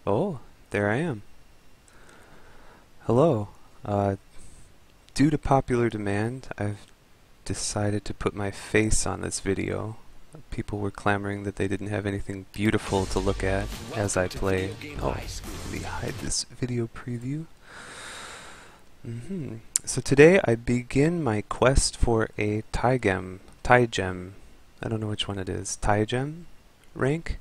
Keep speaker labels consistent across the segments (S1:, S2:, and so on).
S1: Oh, there I am. Hello. Due to popular demand, I've decided to put my face on this video. People were clamoring that they didn't have anything beautiful to look at as I play. Oh, let me hide this video preview. So today I begin my quest for a Tygem. I don't know which one it is. Tygem rank.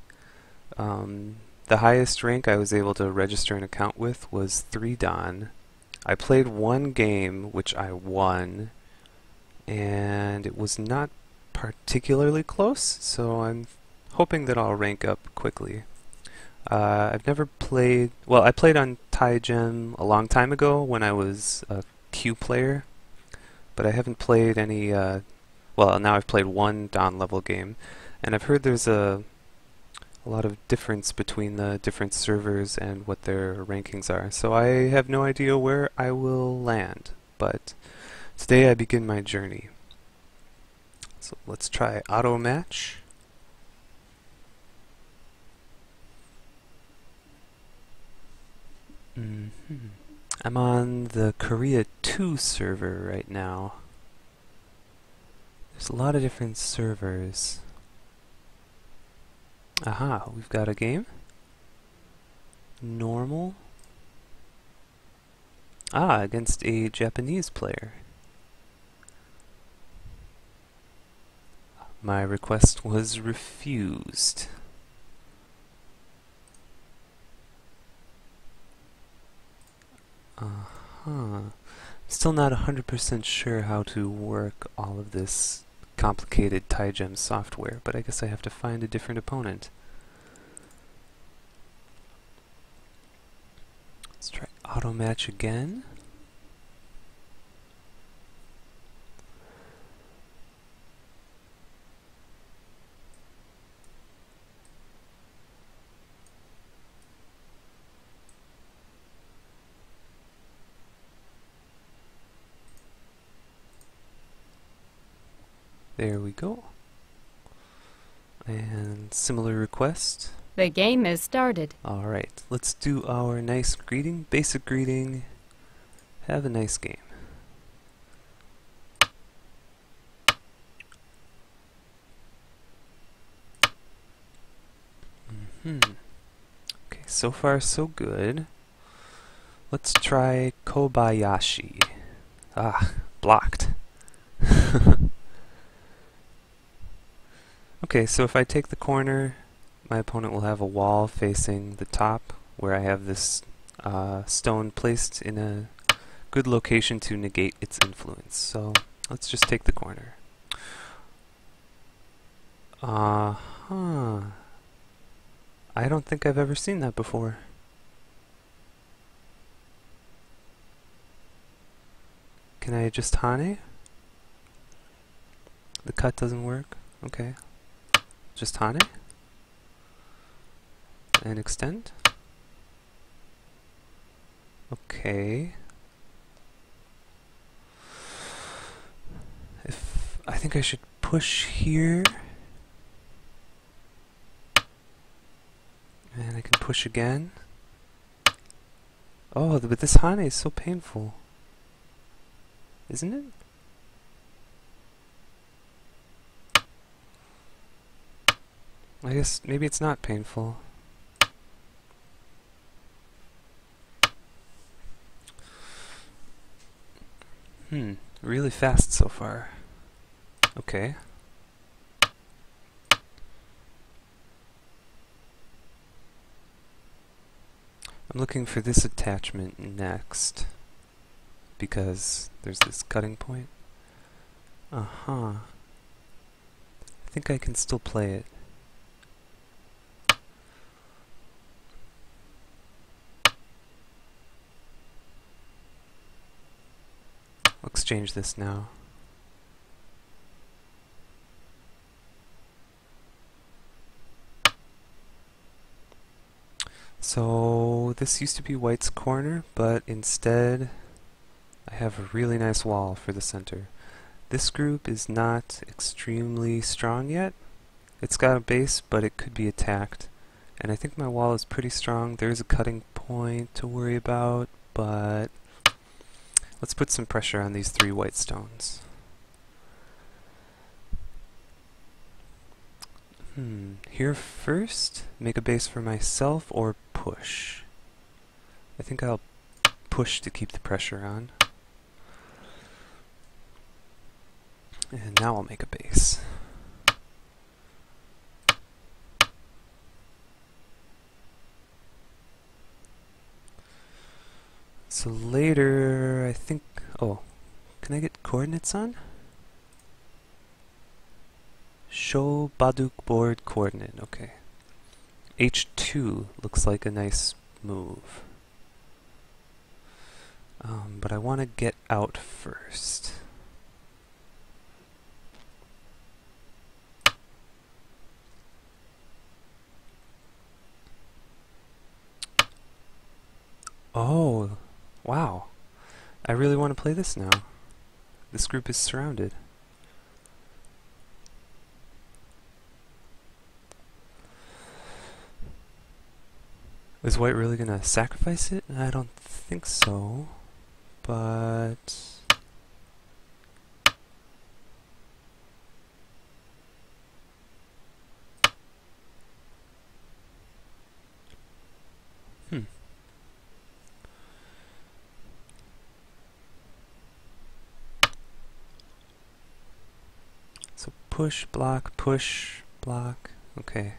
S1: The highest rank I was able to register an account with was 3 Dan. I played one game which I won, and it was not particularly close, so I'm hoping that I'll rank up quickly. I've never played, well, I played on Tygem a long time ago when I was a Q player, but I haven't played any, well, now I've played one Dan level game, and I've heard there's a lot of difference between the different servers and what their rankings are. So I have no idea where I will land, but today I begin my journey. So let's try auto match. I'm on the Korea 2 server right now. There's a lot of different servers. Aha, we've got a game. Normal. Ah, against a Japanese player. My request was refused. Still not 100% sure how to work all of this complicated Tygem software, but I guess I have to find a different opponent. Let's try auto match again. There we go. And similar request.
S2: The game is started.
S1: Alright, let's do our nice greeting, basic greeting. Have a nice game. Okay, so far so good. Let's try Kobayashi. Ah, blocked. Okay, so if I take the corner, my opponent will have a wall facing the top where I have this stone placed in a good location to negate its influence. So let's just take the corner. I don't think I've ever seen that before. Can I just Hane? The cut doesn't work? Okay. Just Hane? And extend? Okay. I think I should push here. And I can push again. Oh, but this Hane is so painful. Isn't it? I guess maybe it's not painful. Really fast so far. Okay. I'm looking for this attachment next, because there's this cutting point. I think I can still play it. I'll exchange this now. So this used to be White's corner, but instead I have a really nice wall for the center. This group is not extremely strong yet. It's got a base, but it could be attacked. And I think my wall is pretty strong. There's a cutting point to worry about, but let's put some pressure on these 3 white stones. Here first, make a base for myself or push. I think I'll push to keep the pressure on. And now I'll make a base. So later, I think, oh, can I get coordinates on? Show Baduk board coordinate, okay. H2 looks like a nice move. But I want to get out first. Oh, wow. I really want to play this now. This group is surrounded. Is white really going to sacrifice it? I don't think so, but... So push, block, okay.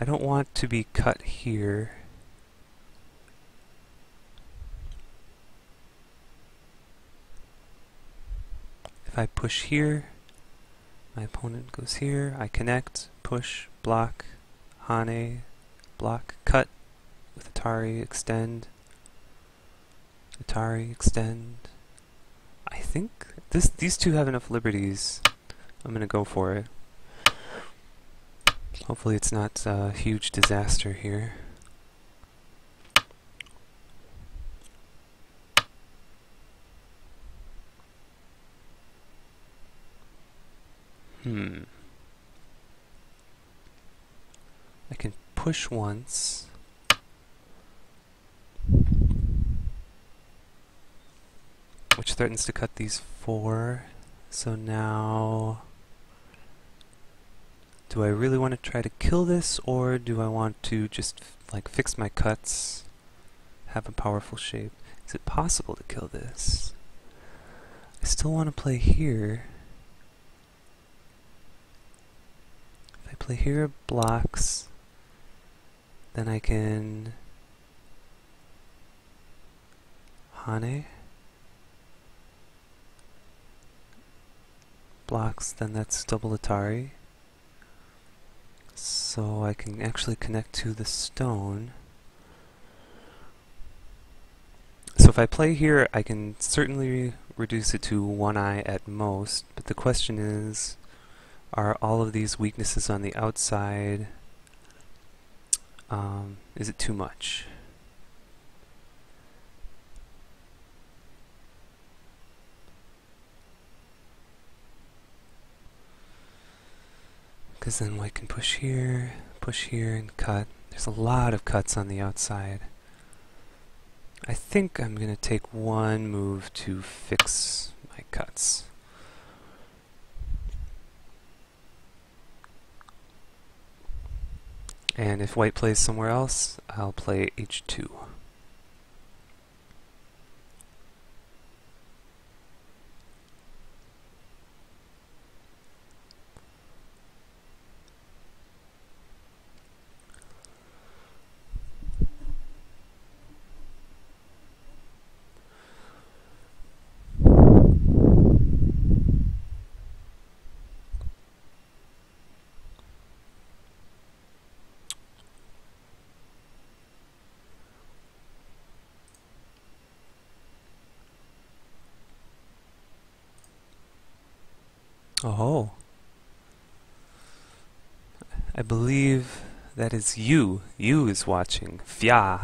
S1: I don't want to be cut here. If I push here, my opponent goes here, I connect, push, block, Hane, block, cut, with Atari, extend, I think these two have enough liberties. I'm gonna go for it. Hopefully it's not a huge disaster here. I can push once. Which threatens to cut these 4. So now... do I really want to try to kill this, or do I want to just like fix my cuts, have a powerful shape? Is it possible to kill this? I still want to play here. If I play here, it blocks. Then I can... Hane. Blocks, then that's double Atari. So I can actually connect to the stone. So if I play here, I can certainly reduce it to 1 eye at most, but the question is, are all of these weaknesses on the outside, is it too much? Because then white can push here, and cut. There's a lot of cuts on the outside. I think I'm going to take one move to fix my cuts. And if white plays somewhere else, I'll play H2. Oh, I believe that is you. You is watching. Fia.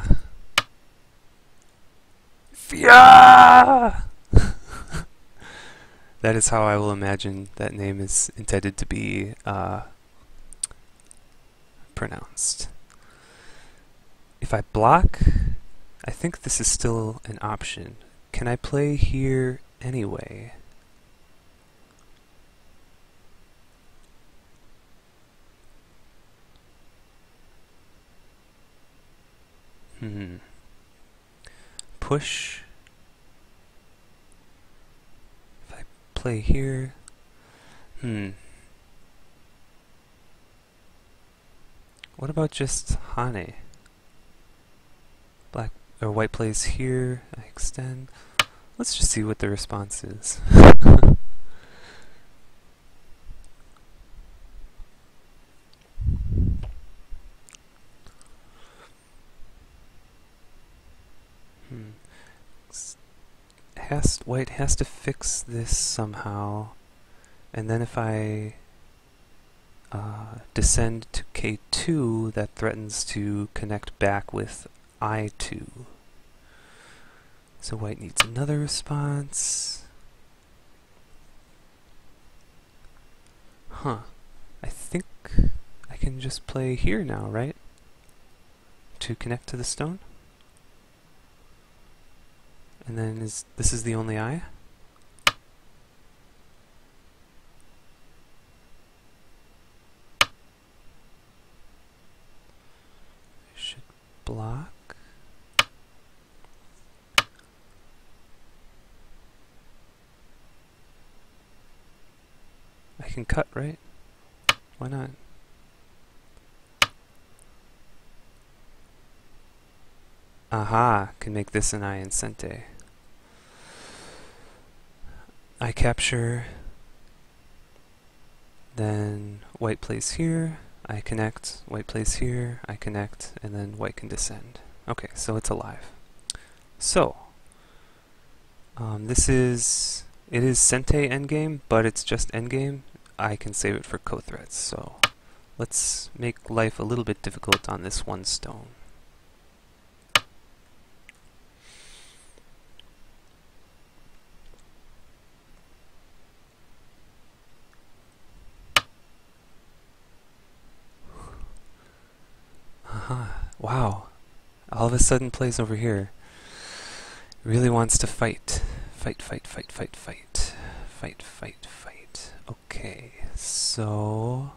S1: Fia! That is how I will imagine that name is intended to be pronounced. If I block, I think this is still an option. Can I play here anyway? Push. If I play here, what about just Hane? Black or white plays here, I extend. Let's just see what the response is. White has to fix this somehow, and then if I descend to K2, that threatens to connect back with I2. So white needs another response. I think I can just play here now, right? To connect to the stone? And then this is the only eye? I should block. I can cut, right? Why not? Aha! Can make this an eye in Sente. I capture, then white plays here, I connect, white plays here, I connect, and then white can descend. Okay, so it's alive. So, it is Sente endgame, but it's just endgame. I can save it for co-threats, so let's make life a little bit difficult on this one stone. Wow, all of a sudden plays over here. Really wants to fight. Fight, fight, fight, fight, fight. Fight, fight, fight. Okay, so...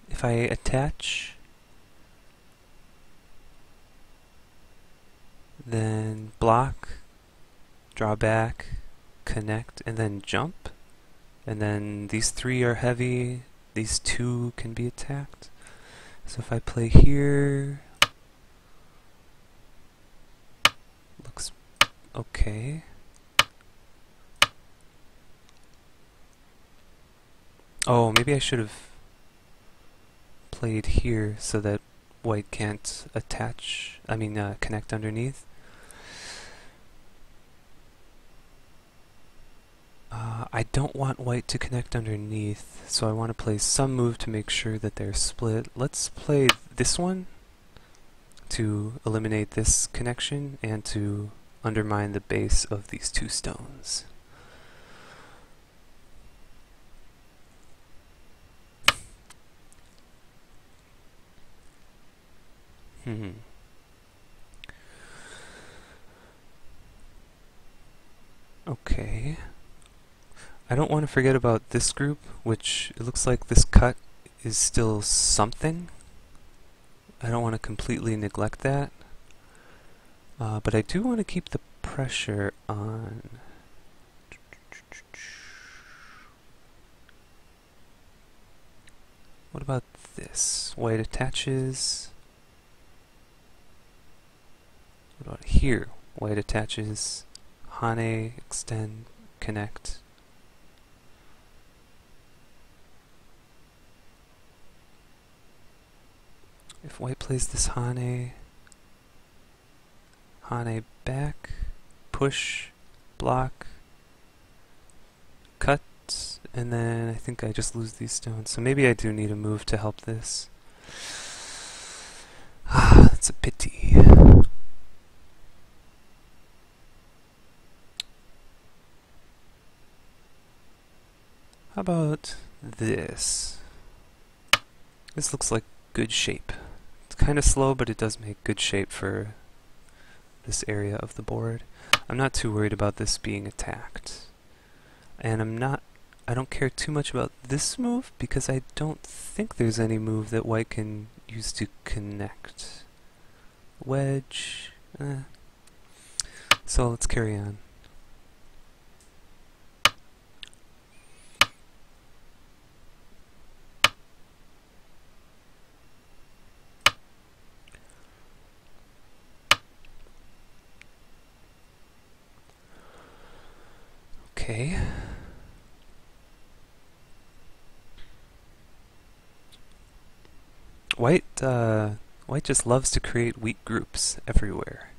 S1: If I attach... then block, draw back, connect, and then jump. And then these three are heavy, these two can be attacked. So if I play here, looks okay. Oh, maybe I should have played here so that white can't connect underneath. I don't want white to connect underneath, so I want to play some move to make sure that they're split. Let's play this one to eliminate this connection and to undermine the base of these two stones. Okay. I don't want to forget about this group, which it looks like this cut is still something. I don't want to completely neglect that. But I do want to keep the pressure on. What about this? White attaches. What about here? White attaches. Hane, extend, connect. If white plays this Hane back, push, block, cut, and then I think I just lose these stones. So maybe I do need a move to help this. That's a pity. How about this? This looks like good shape. It's kind of slow, but it does make good shape for this area of the board. I'm not too worried about this being attacked. And I don't care too much about this move because I don't think there's any move that white can use to connect. Wedge. So let's carry on. Okay. White just loves to create weak groups everywhere.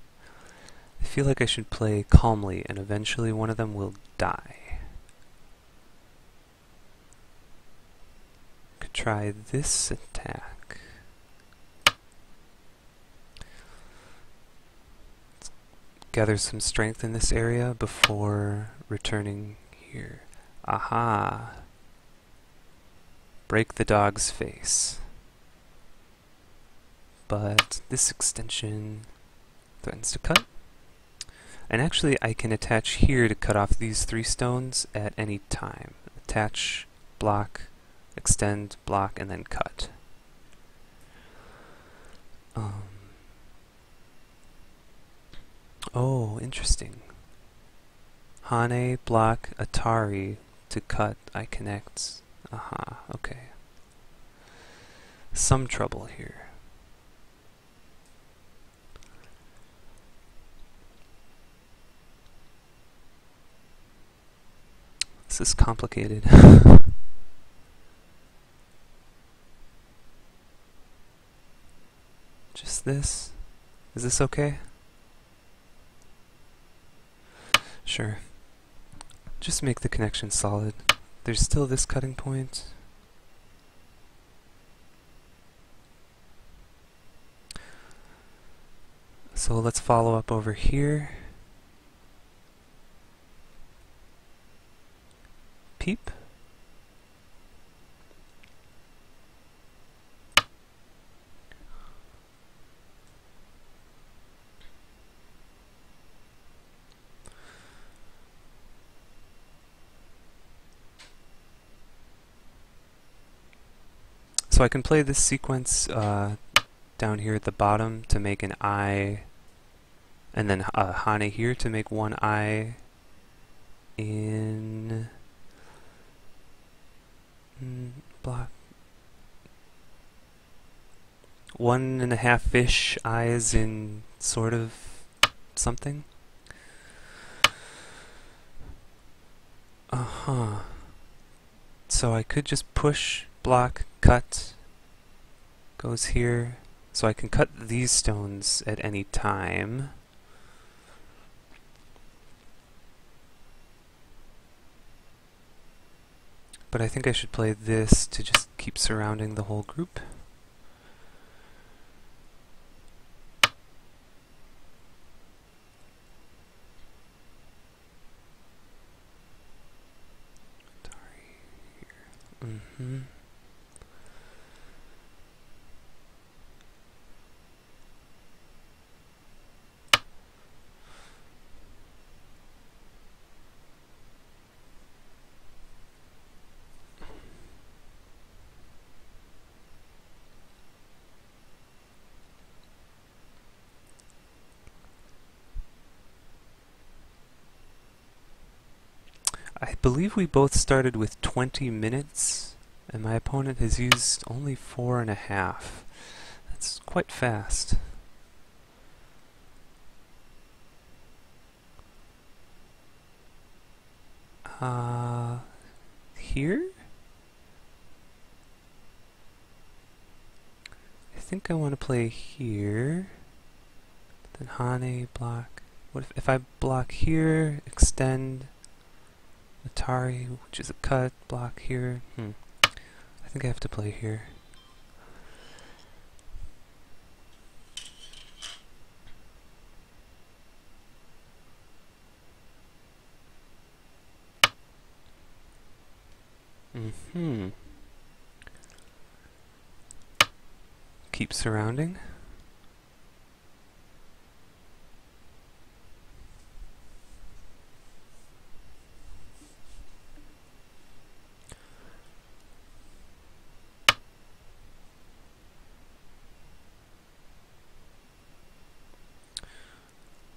S1: I feel like I should play calmly, and eventually one of them will die. Could try this attack. Let's gather some strength in this area before returning here. Aha! Break the dog's face. But this extension threatens to cut. And actually I can attach here to cut off these 3 stones at any time. Attach, block, extend, block, and then cut. Oh, interesting. Hane, block, Atari to cut, I connect. Aha, okay. Some trouble here. This is complicated. Just this? Is this okay? Sure. Just make the connection solid. There's still this cutting point. So let's follow up over here. Peep. So I can play this sequence down here at the bottom to make an eye, and then Hane here to make one eye in block. 1.5-ish eyes in sort of something. So I could just push, block, cut, goes here. So I can cut these stones at any time. But I think I should play this to just keep surrounding the whole group. I believe we both started with 20 minutes, and my opponent has used only 4.5. That's quite fast. Here? I think I want to play here. Then Hane, block. What if I block here, extend, Atari, which is a cut, block here. I think I have to play here. Hmm. Keep surrounding.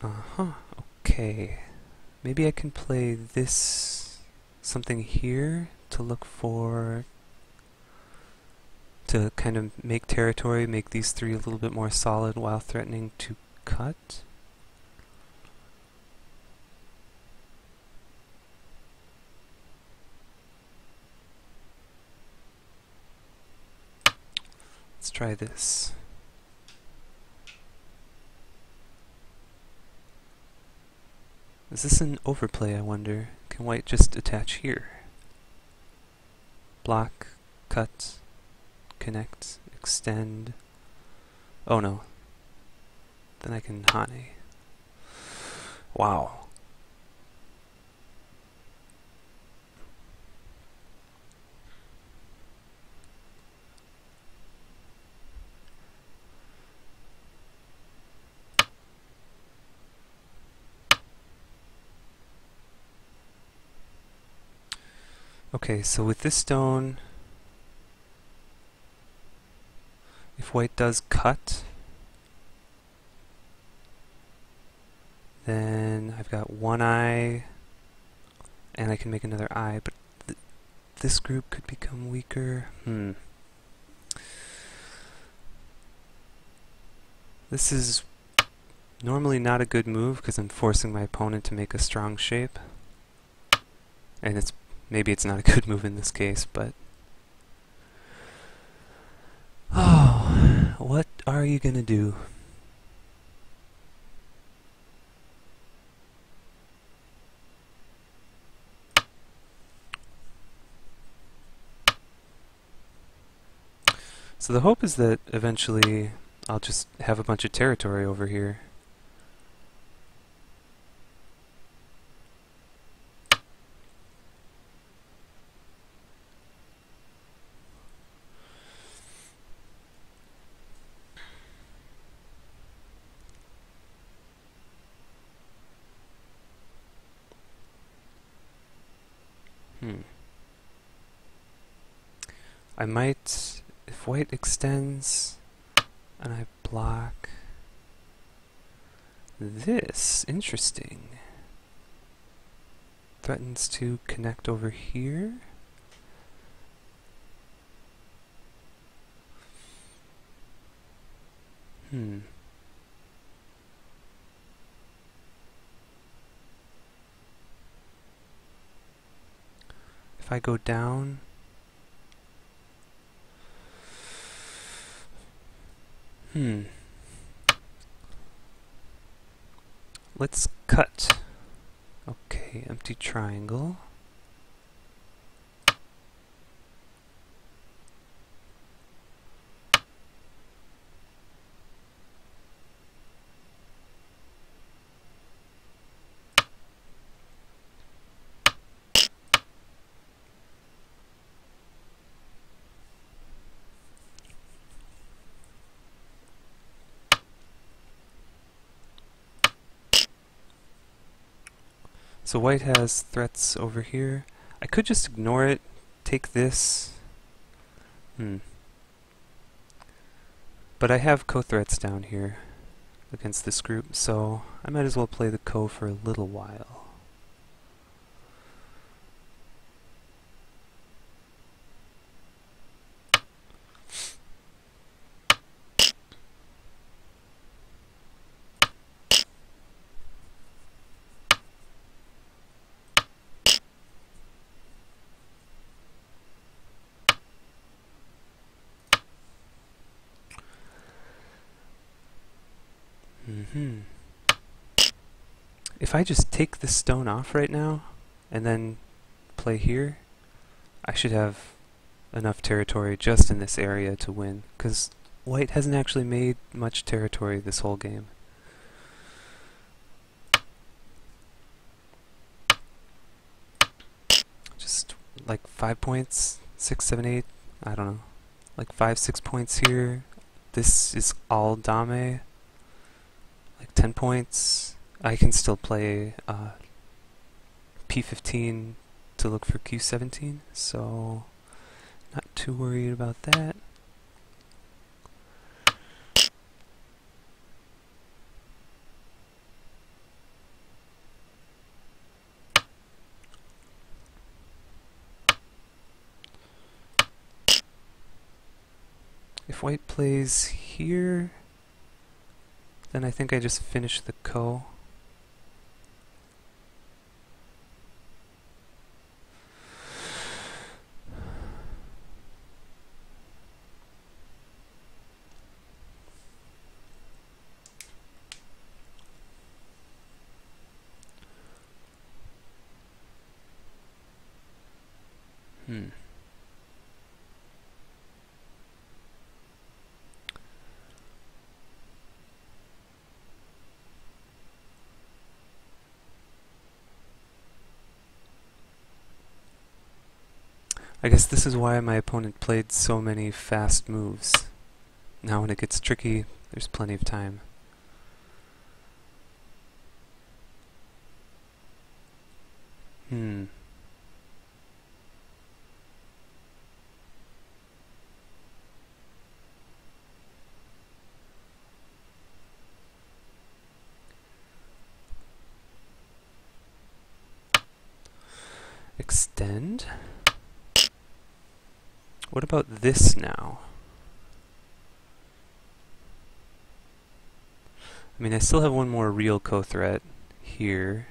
S1: Uh-huh. Okay. Maybe I can play this something here to look for, to kind of make territory, make these three a little bit more solid while threatening to cut. Let's try this. Is this an overplay, I wonder? Can white just attach here? Block, cut, connect, extend. Oh no. Then I can Hane. Wow. Okay, so with this stone, if white does cut, then I've got one eye, and I can make another eye, but this group could become weaker. This is normally not a good move because I'm forcing my opponent to make a strong shape. And maybe it's not a good move in this case, but... Oh, what are you gonna do? So the hope is that eventually I'll just have a bunch of territory over here. I might, if white extends and I block this, interesting. Threatens to connect over here. If I go down, let's cut. Okay, empty triangle. So white has threats over here. I could just ignore it, take this. But I have co-threats down here against this group, so I might as well play the co for a little while. If I just take this stone off right now and then play here, I should have enough territory just in this area to win, because white hasn't actually made much territory this whole game. Just like 5 points, 6, 7, 8, I don't know, like 5, 6 points here. This is all dame, like 10 points. I can still play P15 to look for Q17, so not too worried about that. If white plays here, then I think I just finish the ko. I guess this is why my opponent played so many fast moves. Now when it gets tricky, there's plenty of time. Extend. What about this now? I mean, I still have one more real co-threat here.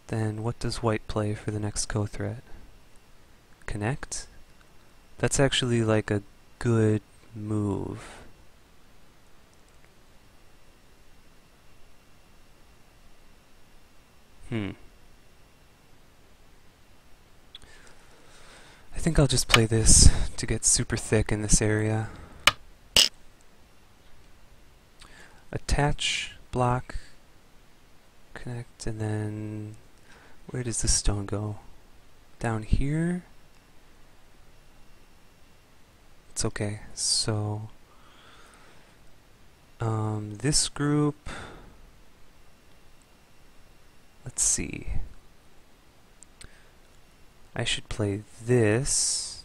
S1: Then what does white play for the next co-threat? Connect? That's actually like a good move. I think I'll just play this to get super thick in this area. Attach, block, connect, and then where does this stone go? Down here? It's okay. So this group, let's see. I should play this.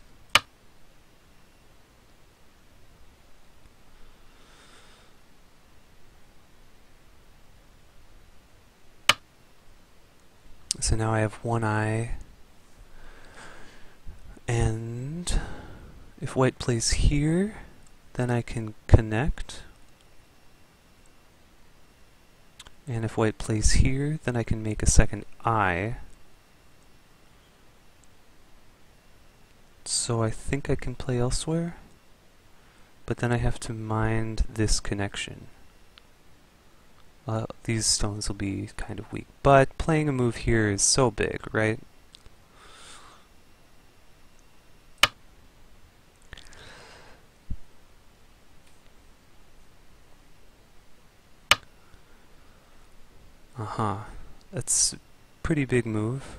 S1: So now I have one eye, and if white plays here, then I can connect. And if white plays here, then I can make a second eye. So I think I can play elsewhere, but then I have to mind this connection. These stones will be kind of weak, but playing a move here is so big, right? That's a pretty big move.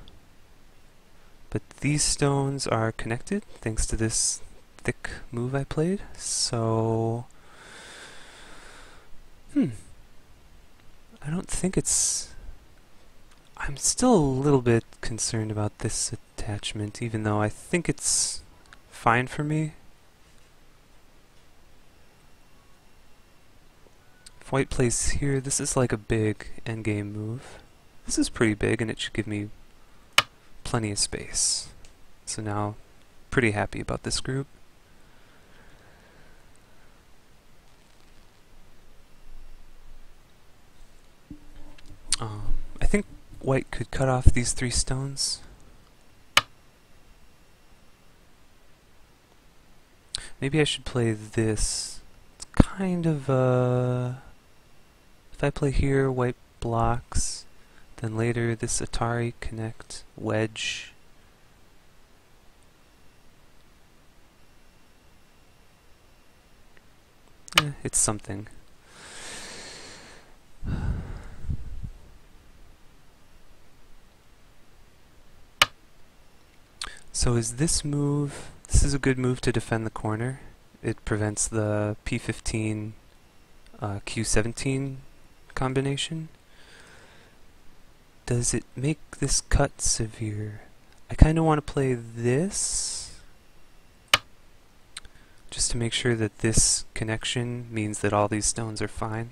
S1: But these stones are connected thanks to this thick move I played, so I don't think it's... I'm still a little bit concerned about this attachment, even though I think it's fine for me. If white plays here, this is like a big endgame move. This is pretty big, and it should give me plenty of space. So now, pretty happy about this group. I think white could cut off these 3 stones. Maybe I should play this. It's kind of if I play here, white blocks. Then later this Atari connect, wedge. It's something. So is this move, this is a good move to defend the corner. It prevents the P15 Q17 combination. Does it make this cut severe? I kind of want to play this just to make sure that this connection means that all these stones are fine.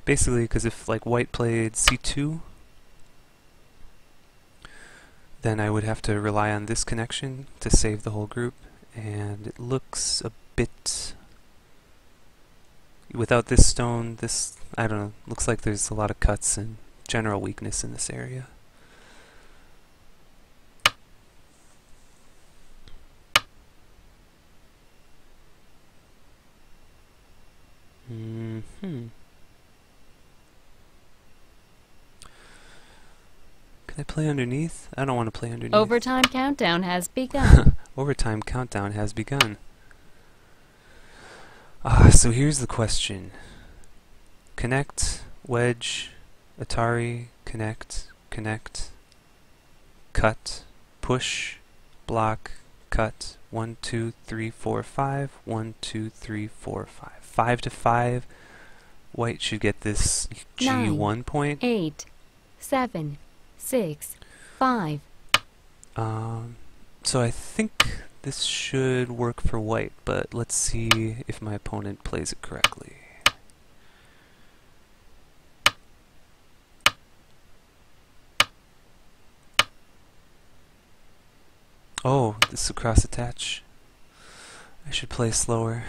S1: Basically, because if like white played c2, then I would have to rely on this connection to save the whole group, and it looks a bit... Without this stone, this, I don't know, looks like there's a lot of cuts and general weakness in this area. Can I play underneath? I don't want to play underneath.
S2: Overtime countdown has begun.
S1: Overtime countdown has begun. So here's the question. Connect, wedge, Atari, connect, connect, cut, push, block, cut, 1, 2, 3, 4, 5, 1, 2, 3, 4, 5. 5 to 5. White should get this G1
S2: 9,
S1: point.
S2: 8, 7, 6, 5.
S1: So I think this should work for white, but let's see if my opponent plays it correctly. Oh, this is a cross attach. I should play slower.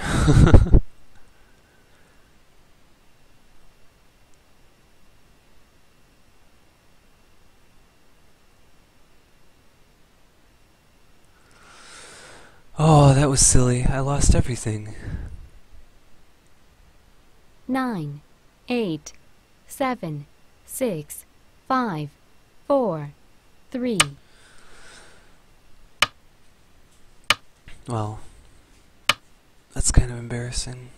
S1: Oh, that was silly. I lost everything.
S2: 9, 8, 7, 6, 5, 4, 3.
S1: Well, that's kind of embarrassing.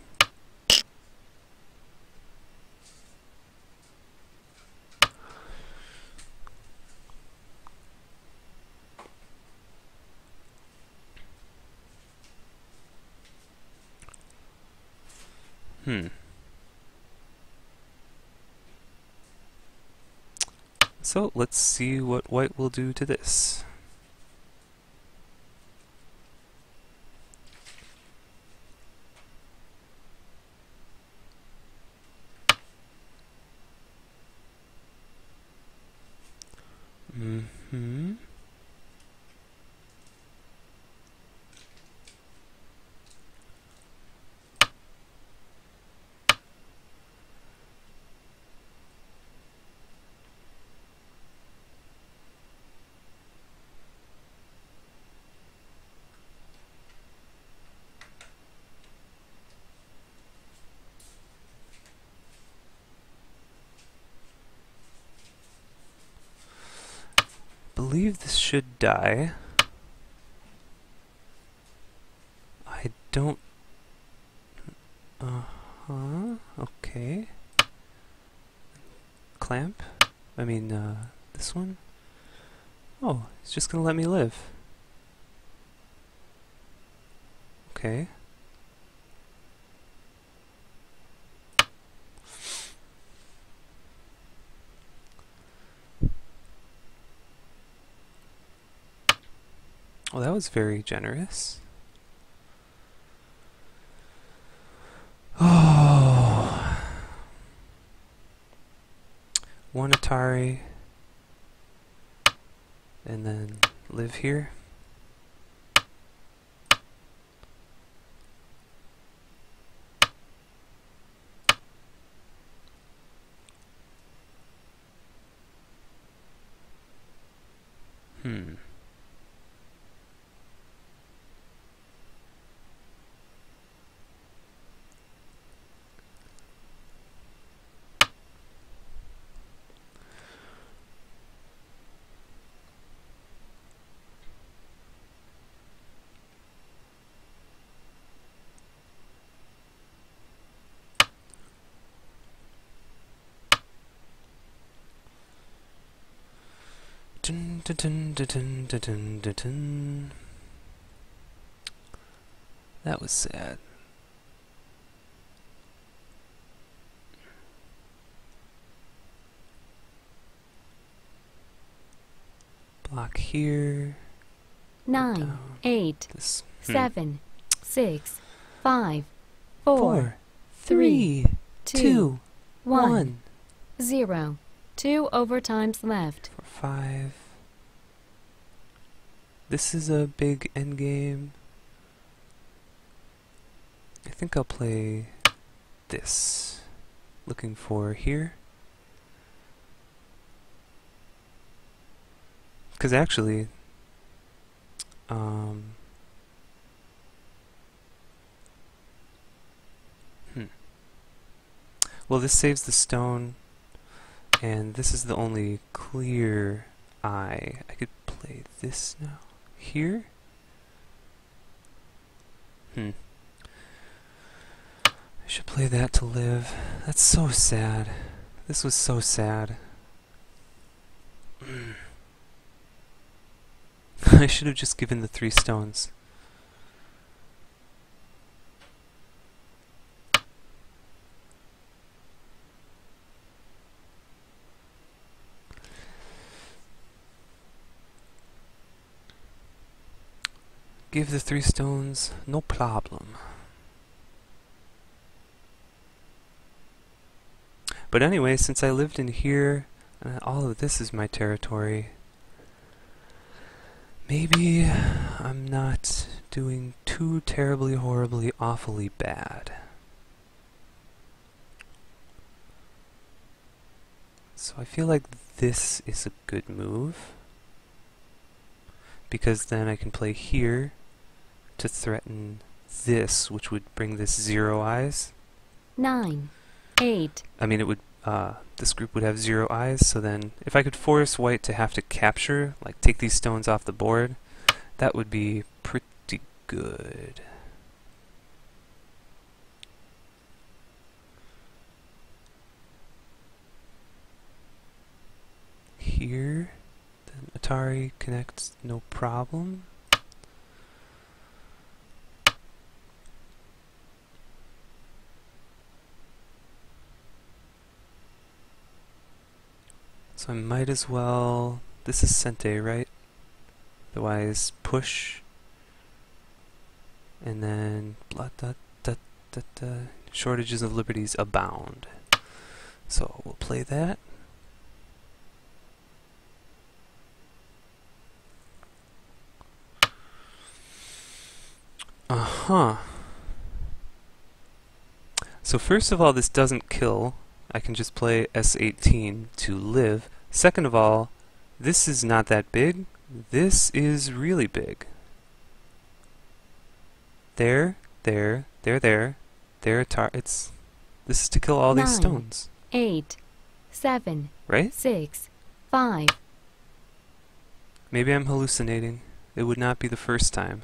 S1: So let's see what white will do to this. Believe this should die. I don't... okay. Clamp? I mean, this one? Oh, it's just gonna let me live. Okay. Well, that was very generous. Oh. One Atari. And then live here. Dun, dun, dun, dun, dun, dun, dun, dun, dun. That was sad. Block here.
S2: 9,
S1: Down.
S2: 8,
S1: This.
S2: 7, 6, 5, 4,
S1: 4,
S2: 3,
S1: 3,
S2: 2,
S1: 2,
S2: 1,
S1: 1.
S2: 0. 2 overtimes left.
S1: 4, 5. This is a big endgame. I think I'll play this. Looking for here. Because actually, well, this saves the stone, and this is the only clear eye. I could play this now. Here? I should play that to live. That's so sad. This was so sad. I should have just given the 3 stones. Give the 3 stones, no problem. But anyway, since I lived in here, and all of this is my territory, maybe I'm not doing too terribly, horribly, awfully bad. So I feel like this is a good move, because then I can play here to threaten this, which would bring this 0 eyes.
S2: 9, 8,
S1: I mean, it would, this group would have 0 eyes, so then if I could force white to have to capture, like take these stones off the board, that would be pretty good. Here, then Atari connects no problem. So I might as well, this is Sente, right? Otherwise push, and then blah, da, da, da, da. Shortages of liberties abound. So we'll play that. So first of all, this doesn't kill. I can just play S18 to live. Second of all, this is not that big. This is really big. There, there, there, there, there. This is to kill all
S2: 9,
S1: these stones,
S2: 8, 7,
S1: right?
S2: 6, 5.
S1: Maybe I'm hallucinating. It would not be the first time.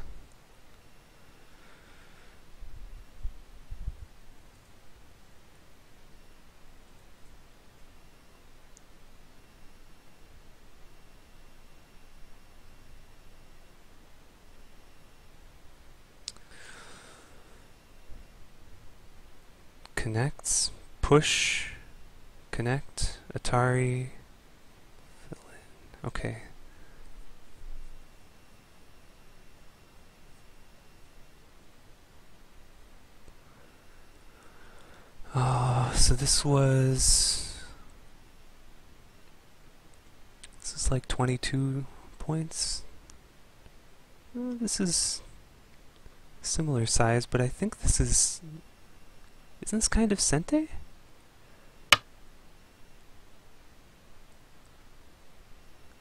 S1: Connects, push, connect, Atari, fill in. Okay. So this is like 22 points. This is similar size, but I think this isn't this kind of Sente?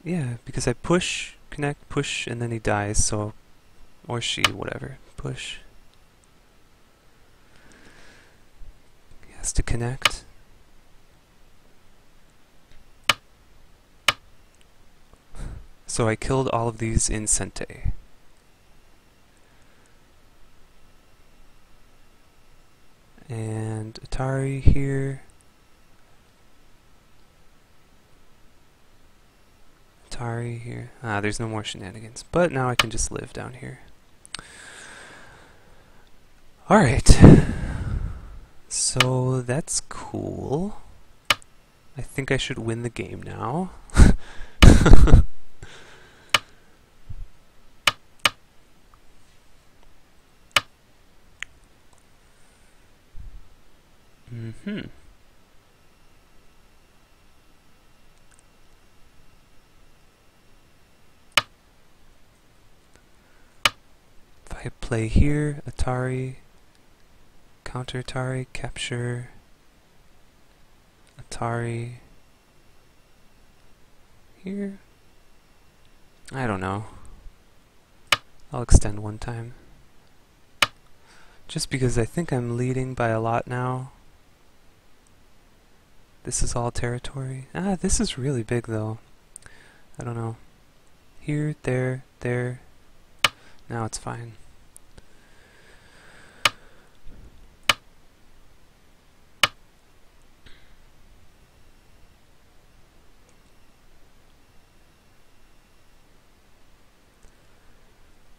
S1: Yeah, because I push, connect, push, and then he dies, so, or she, whatever, push. He has to connect. So I killed all of these in Sente. And Atari here. Atari here. Ah, there's no more shenanigans. But now I can just live down here. Alright. So that's cool. I think I should win the game now. Mm-hmm. If I play here, Atari, counter Atari, capture, Atari, here? I don't know. I'll extend one time. Just because I think I'm leading by a lot now. This is all territory. Ah, this is really big though. I don't know. Here, there, there. Now it's fine.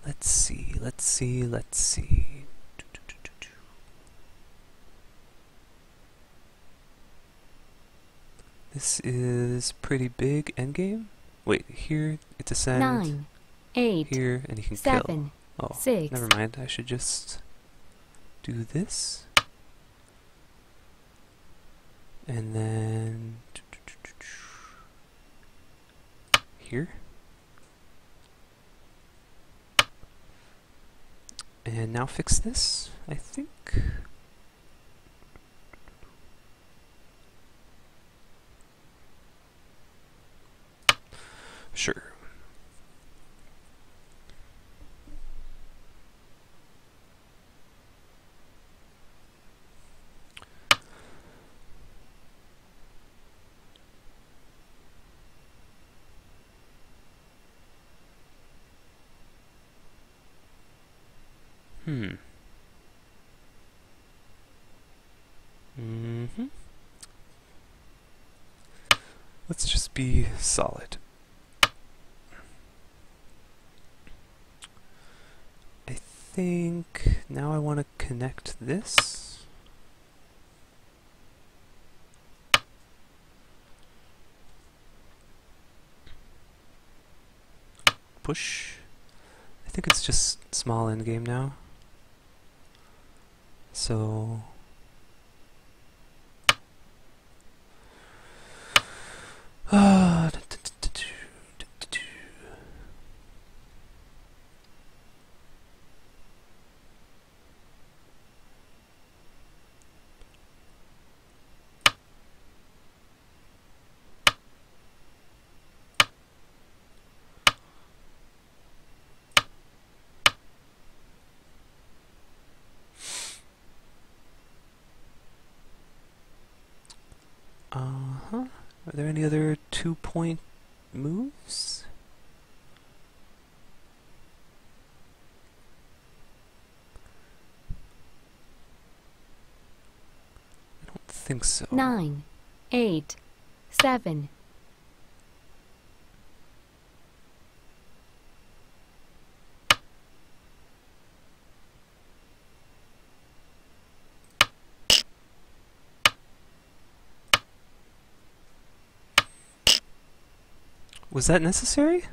S1: Let's see, let's see, let's see. This is pretty big endgame. Wait, here it's a send.
S2: 9, 8,
S1: here, and you can
S2: 7,
S1: kill. Oh,
S2: 6.
S1: never mind. I should just do this. And then here. And now fix this, I think. Sure. Let's just be solid. I think now I want to connect this. Push. I think it's just small endgame now. So are there any other 2-point moves? I don't think so.
S2: 9, 8, 7.
S1: Was that necessary?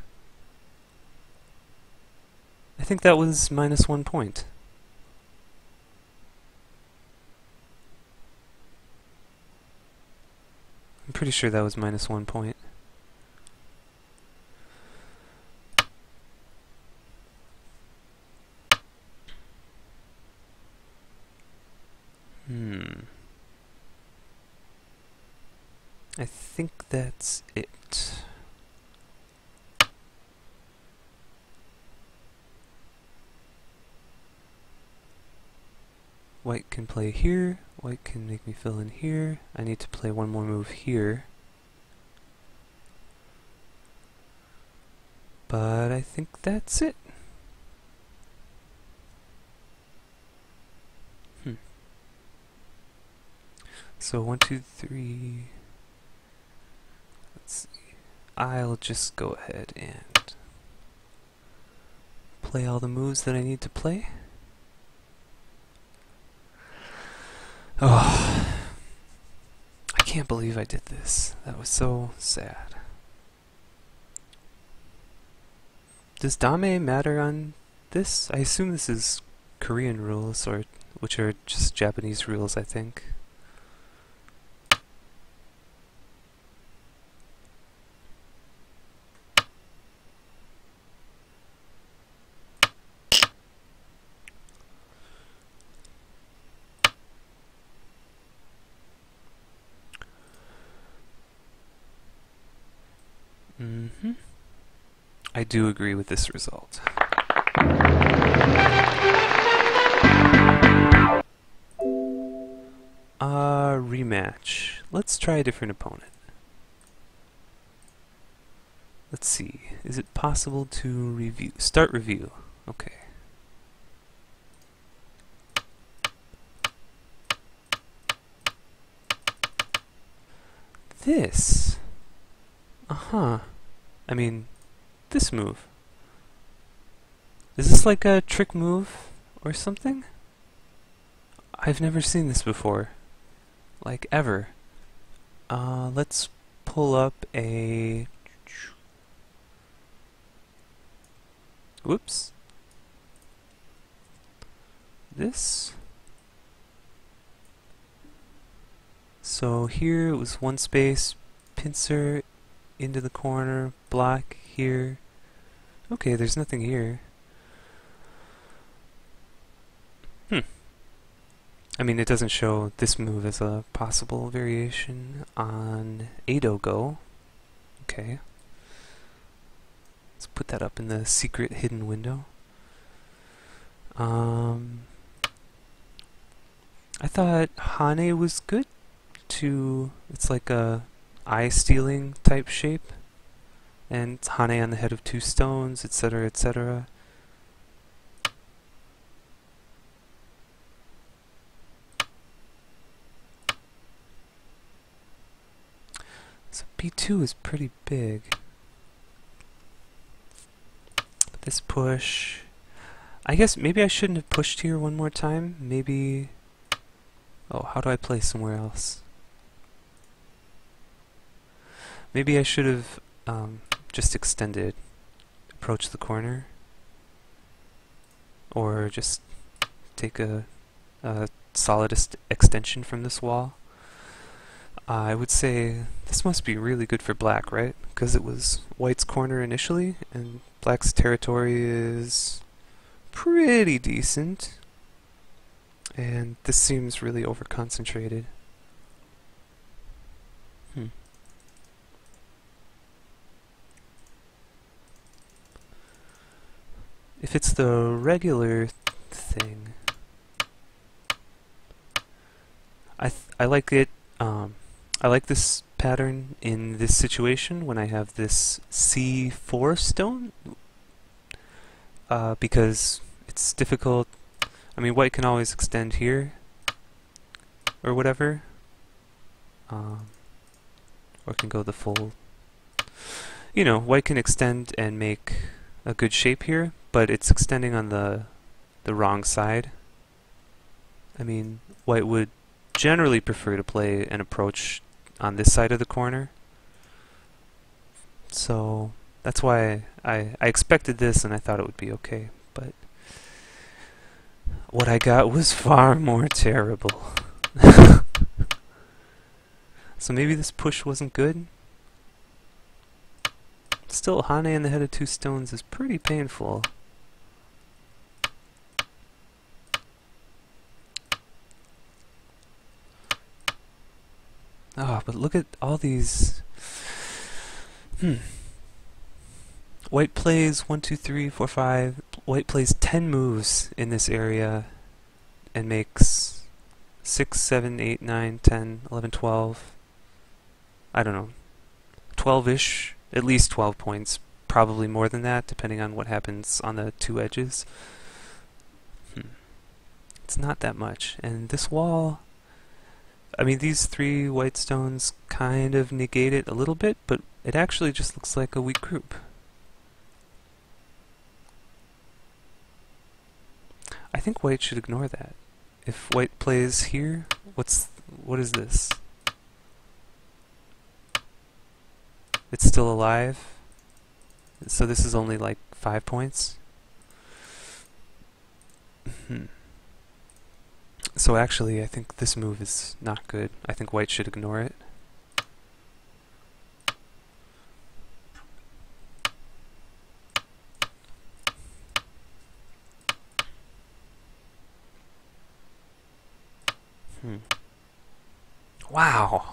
S1: I think that was -1 point. I'm pretty sure that was -1 point. I think that's it. White can play here. White can make me fill in here. I need to play one more move here. But I think that's it. So 1, 2, 3. Let's see. I'll just go ahead and play all the moves that I need to play. Oh, I can't believe I did this. That was so sad. Does Dame matter on this? I assume this is Korean rules, or which are just Japanese rules, I think. I do agree with this result. Rematch. Let's try a different opponent. Let's see. Is it possible to review? Start review. Okay. This. I mean, this move. Is this like a trick move or something? I've never seen this before. Like, ever. Let's pull up a... Whoops. This. So here it was one space, pincer into the corner, block here. Okay, there's nothing here. I mean, it doesn't show this move as a possible variation on Ado Go. Okay. Let's put that up in the secret hidden window. I thought Hane was good to... It's like a eye-stealing type shape. And it's Hane on the head of two stones, etc., etc. So B2 is pretty big. But this push... I guess maybe I shouldn't have pushed here one more time. Maybe... Oh, how do I play somewhere else? Maybe I should have just extended, approach the corner, or just take a solid extension from this wall. I would say this must be really good for black, right? Because it was white's corner initially, and black's territory is pretty decent. And this seems really over-concentrated. If it's the regular thing, I like it. I like this pattern in this situation when I have this C4 stone, because it's difficult. I mean, white can always extend here or whatever, or can go the full. You know, white can extend and make a good shape here, but it's extending on the wrong side. I mean, white would generally prefer to play an approach on this side of the corner. So that's why I expected this and I thought it would be okay, but what I got was far more terrible. So maybe this push wasn't good. Still, Hane in the head of two stones is pretty painful. Oh, but look at all these. White plays 1, 2, 3, 4, 5. White plays 10 moves in this area and makes 6, 7, 8, 9, 10, 11, 12. I don't know. 12-ish. At least 12 points. Probably more than that, depending on what happens on the two edges. It's not that much. And this wall... I mean, these three white stones kind of negate it a little bit, but it actually just looks like a weak group. I think white should ignore that. If white plays here, what is this? It's still alive. So this is only like 5 points. So actually, I think this move is not good. I think white should ignore it. Wow!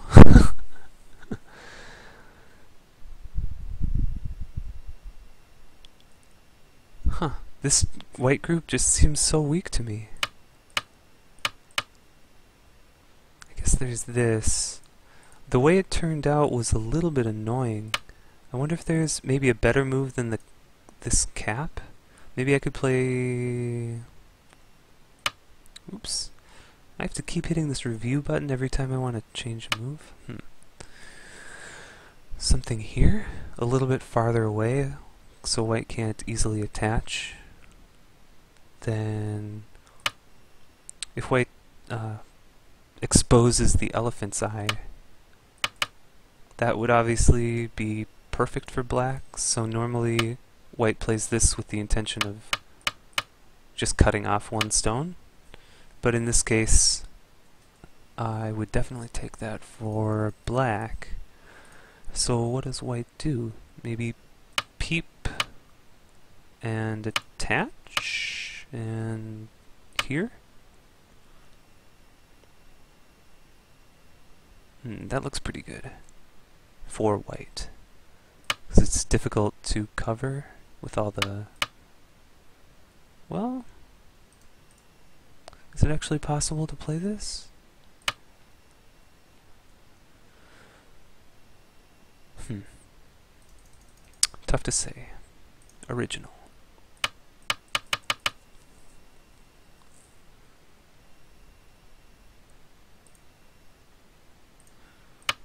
S1: Huh. This white group just seems so weak to me. I guess there's this. The way it turned out was a little bit annoying. I wonder if there's maybe a better move than this cap? Maybe I could play... Oops. I have to keep hitting this review button every time I want to change a move. Something here? A little bit farther away, so white can't easily attach. Then, if white exposes the elephant's eye, that would obviously be perfect for black. So normally white plays this with the intention of just cutting off one stone. But in this case, I would definitely take that for black. So what does white do? Maybe peep and attach, and here? That looks pretty good for white, because it's difficult to cover with all the... Well, is it actually possible to play this? Tough to say. Original.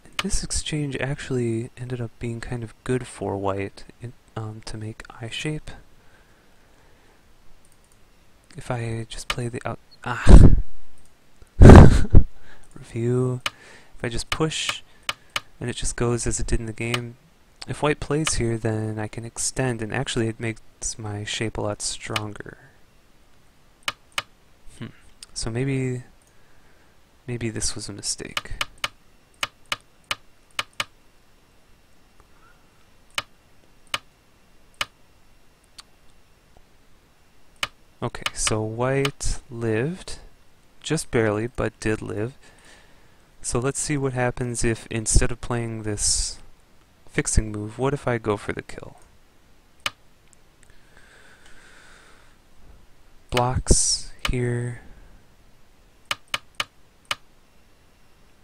S1: And this exchange actually ended up being kind of good for white to make eye shape. If I just play the review. If I just push and it just goes as it did in the game. If white plays here, then I can extend, and actually it makes my shape a lot stronger. So maybe this was a mistake. Okay, so white lived, just barely, but did live. So let's see what happens if instead of playing this fixing move, what if I go for the kill? Blocks here.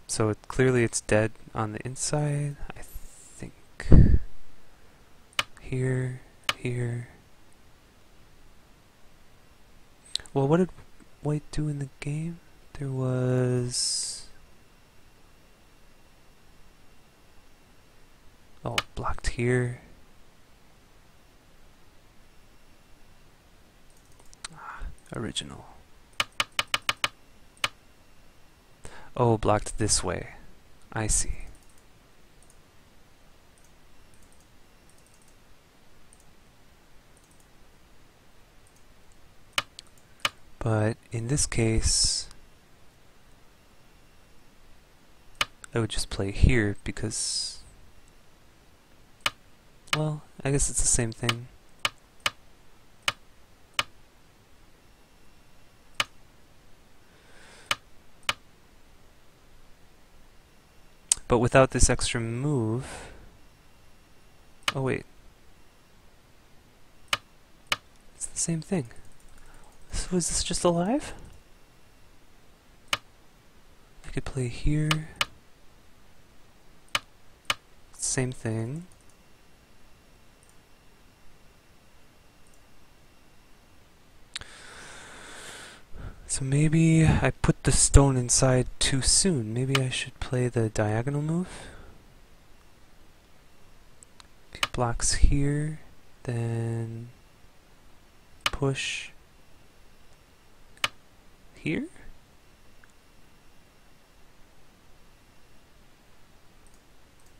S1: So clearly it's dead on the inside, I think. Here, here. Well, what did white do in the game? There was... Oh, blocked here. Original. Oh, blocked this way. I see. But in this case, I would just play here because, well, I guess it's the same thing. But without this extra move... Oh wait. It's the same thing. So is this just alive? I could play here. Same thing. So maybe I put the stone inside too soon. Maybe I should play the diagonal move. few blocks here, then push here.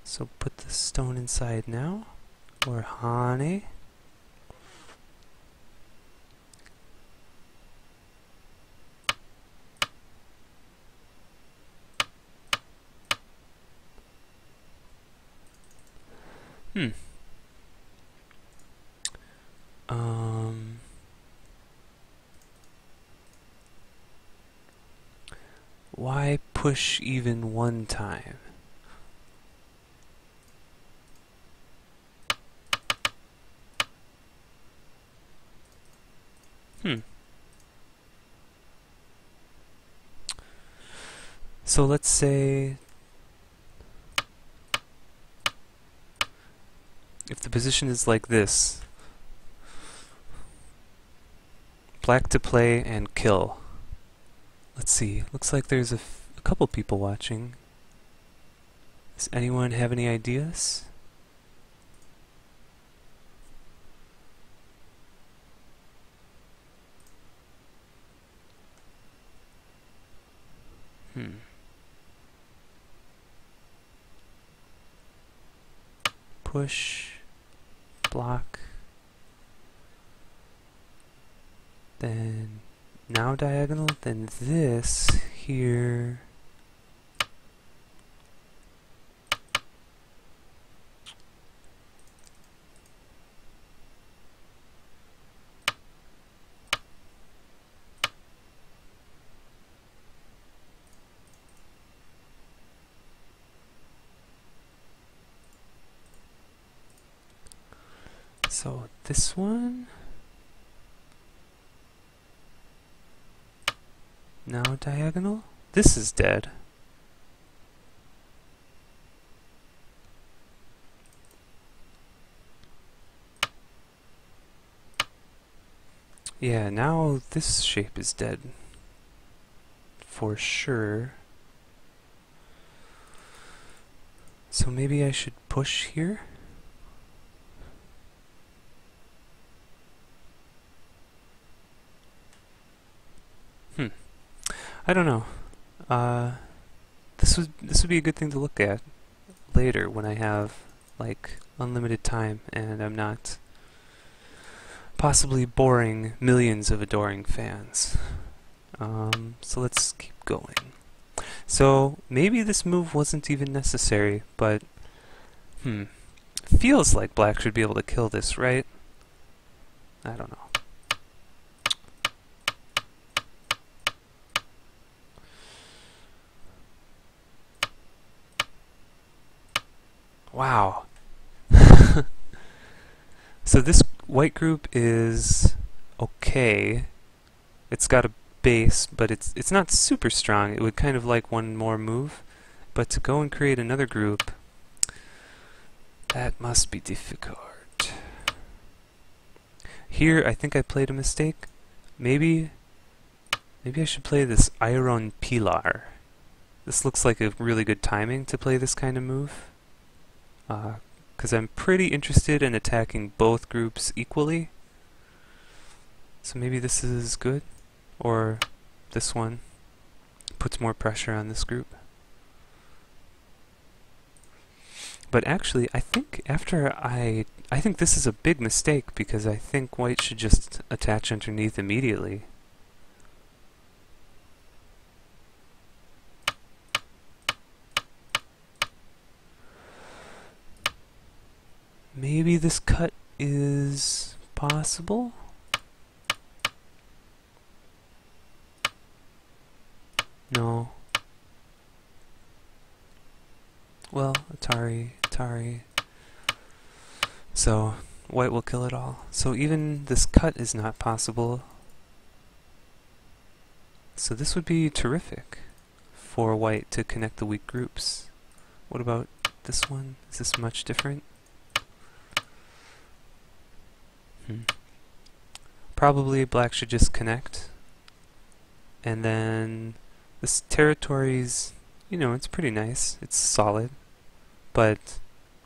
S1: So put the stone inside now, or Hane. Hmm. Why push even one time? So let's say if the position is like this, black to play and kill. Let's see, looks like there's a couple people watching. Does anyone have any ideas? Push, block, then now diagonal, then this here. So this one, now diagonal. This is dead. Yeah, now this shape is dead. For sure. So maybe I should push here? I don't know. This would be a good thing to look at later when I have like unlimited time and I'm not possibly boring millions of adoring fans. So let's keep going. So maybe this move wasn't even necessary, but feels like black should be able to kill this, right? I don't know. Wow. So this white group is okay. It's got a base, but it's not super strong. It would kind of like one more move. But to go and create another group, that must be difficult. Here, I think I played a mistake. Maybe I should play this Iron Pilar. This looks like a really good timing to play this kind of move. Because I'm pretty interested in attacking both groups equally. So maybe this is good, or this one puts more pressure on this group. But actually, I think I think this is a big mistake, because I think white should just attach underneath immediately. Maybe this cut is possible? No. Well, Atari. So, white will kill it all. So even this cut is not possible. So this would be terrific for white to connect the weak groups. What about this one? Is this much different? Probably black should just connect. And then this territory's, you know, it's pretty nice. It's solid. But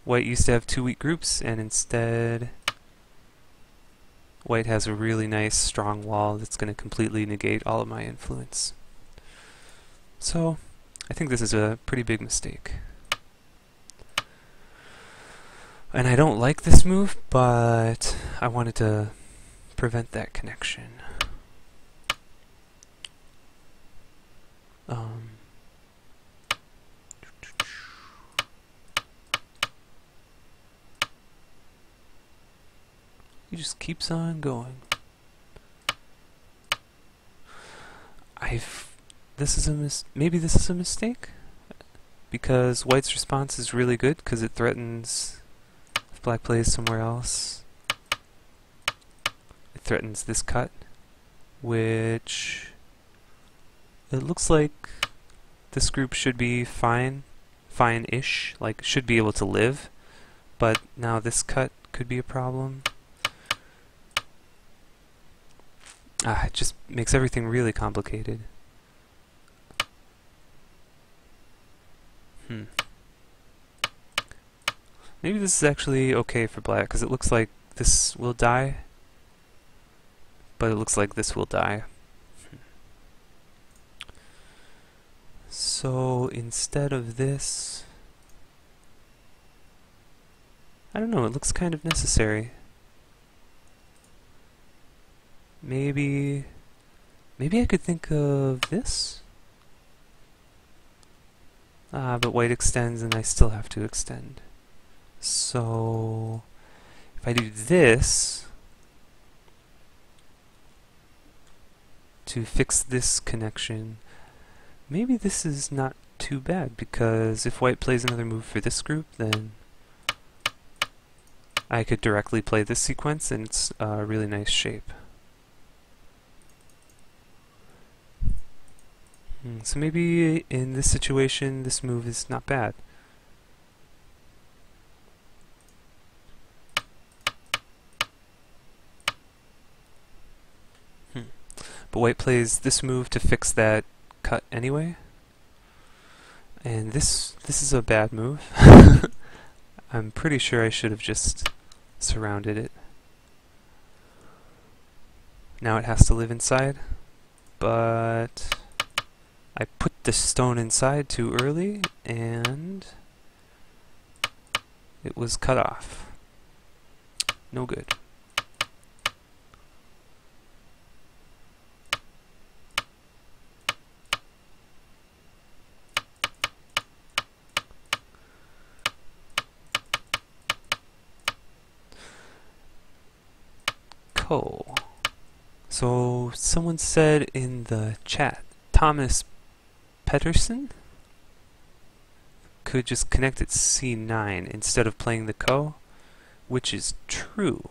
S1: White used to have two weak groups, and instead White has a really nice strong wall that's going to completely negate all of my influence. So I think this is a pretty big mistake. And I don't like this move, but I wanted to prevent that connection. He just keeps on going. Maybe this is a mistake? Because White's response is really good, because it threatens, if Black plays somewhere else, it threatens this cut, which it looks like this group should be fine-ish, like should be able to live, but now this cut could be a problem. It just makes everything really complicated. Maybe this is actually okay for Black, because it looks like this will die, but it looks like this will die. So instead of this, I don't know, it looks kind of necessary. Maybe I could think of this? But White extends and I still have to extend. So if I do this to fix this connection, maybe this is not too bad, because if White plays another move for this group, then I could directly play this sequence and it's a really nice shape. So maybe in this situation, this move is not bad. But White plays this move to fix that cut anyway. And this is a bad move. I'm pretty sure I should have just surrounded it. Now it has to live inside, but I put the stone inside too early, and it was cut off. No good. Cool. So someone said in the chat, Thomas Petterson could just connect at C9 instead of playing the ko, which is true.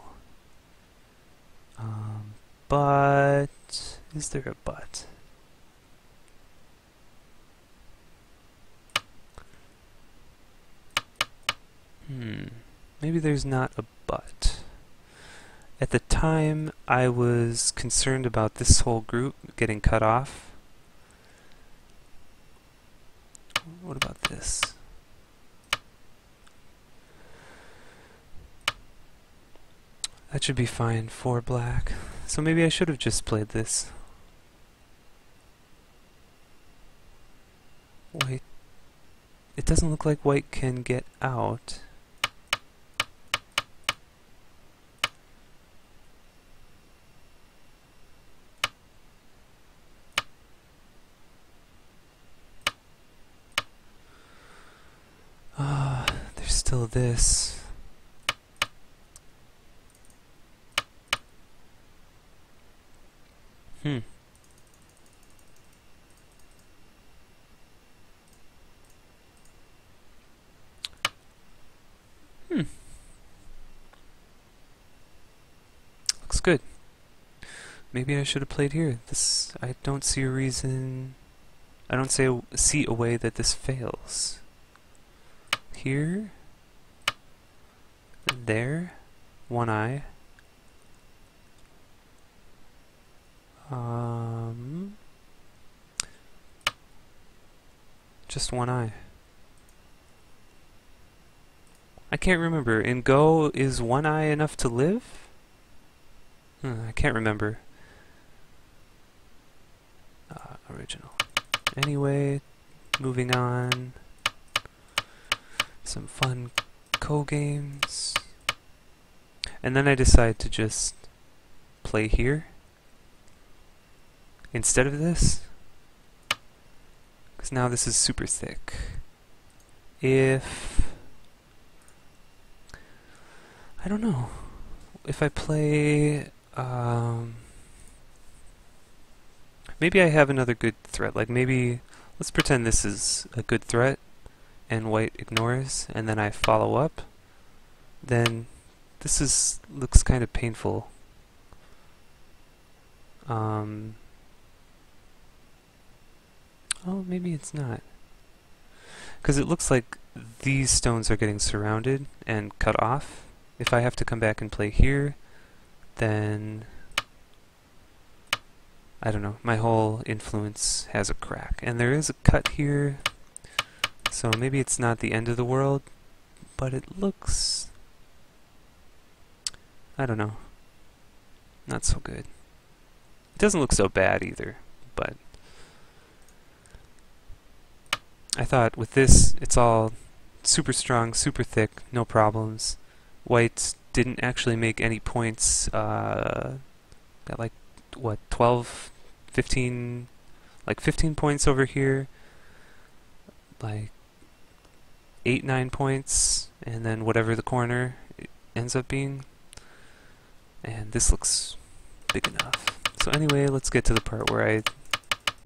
S1: But is there a but? Maybe there's not a but. At the time, I was concerned about this whole group getting cut off. What about this? That should be fine for Black. So maybe I should have just played this. White. It doesn't look like White can get out. There's still this. Looks good. Maybe I should have played here. I don't see a reason. I don't see a way that this fails. Here, there, one eye. Just one eye. I can't remember. In Go, is one eye enough to live? I can't remember. Original. Anyway, moving on. Some fun co-games. And then I decide to just play here instead of this, because now this is super thick. If I don't know, if I play maybe I have another good threat, like maybe let's pretend this is a good threat and white ignores, and then I follow up, then this looks kind of painful. Oh, maybe it's not. Because it looks like these stones are getting surrounded and cut off. If I have to come back and play here, then I don't know, my whole influence has a crack. And there is a cut here, so maybe it's not the end of the world, but it looks, I don't know, not so good. It doesn't look so bad either, but I thought with this, it's all super strong, super thick, no problems. White didn't actually make any points, got like, what, 12, 15, like 15 points over here, like 8, 9 points, and then whatever the corner ends up being. And this looks big enough. So anyway, let's get to the part where I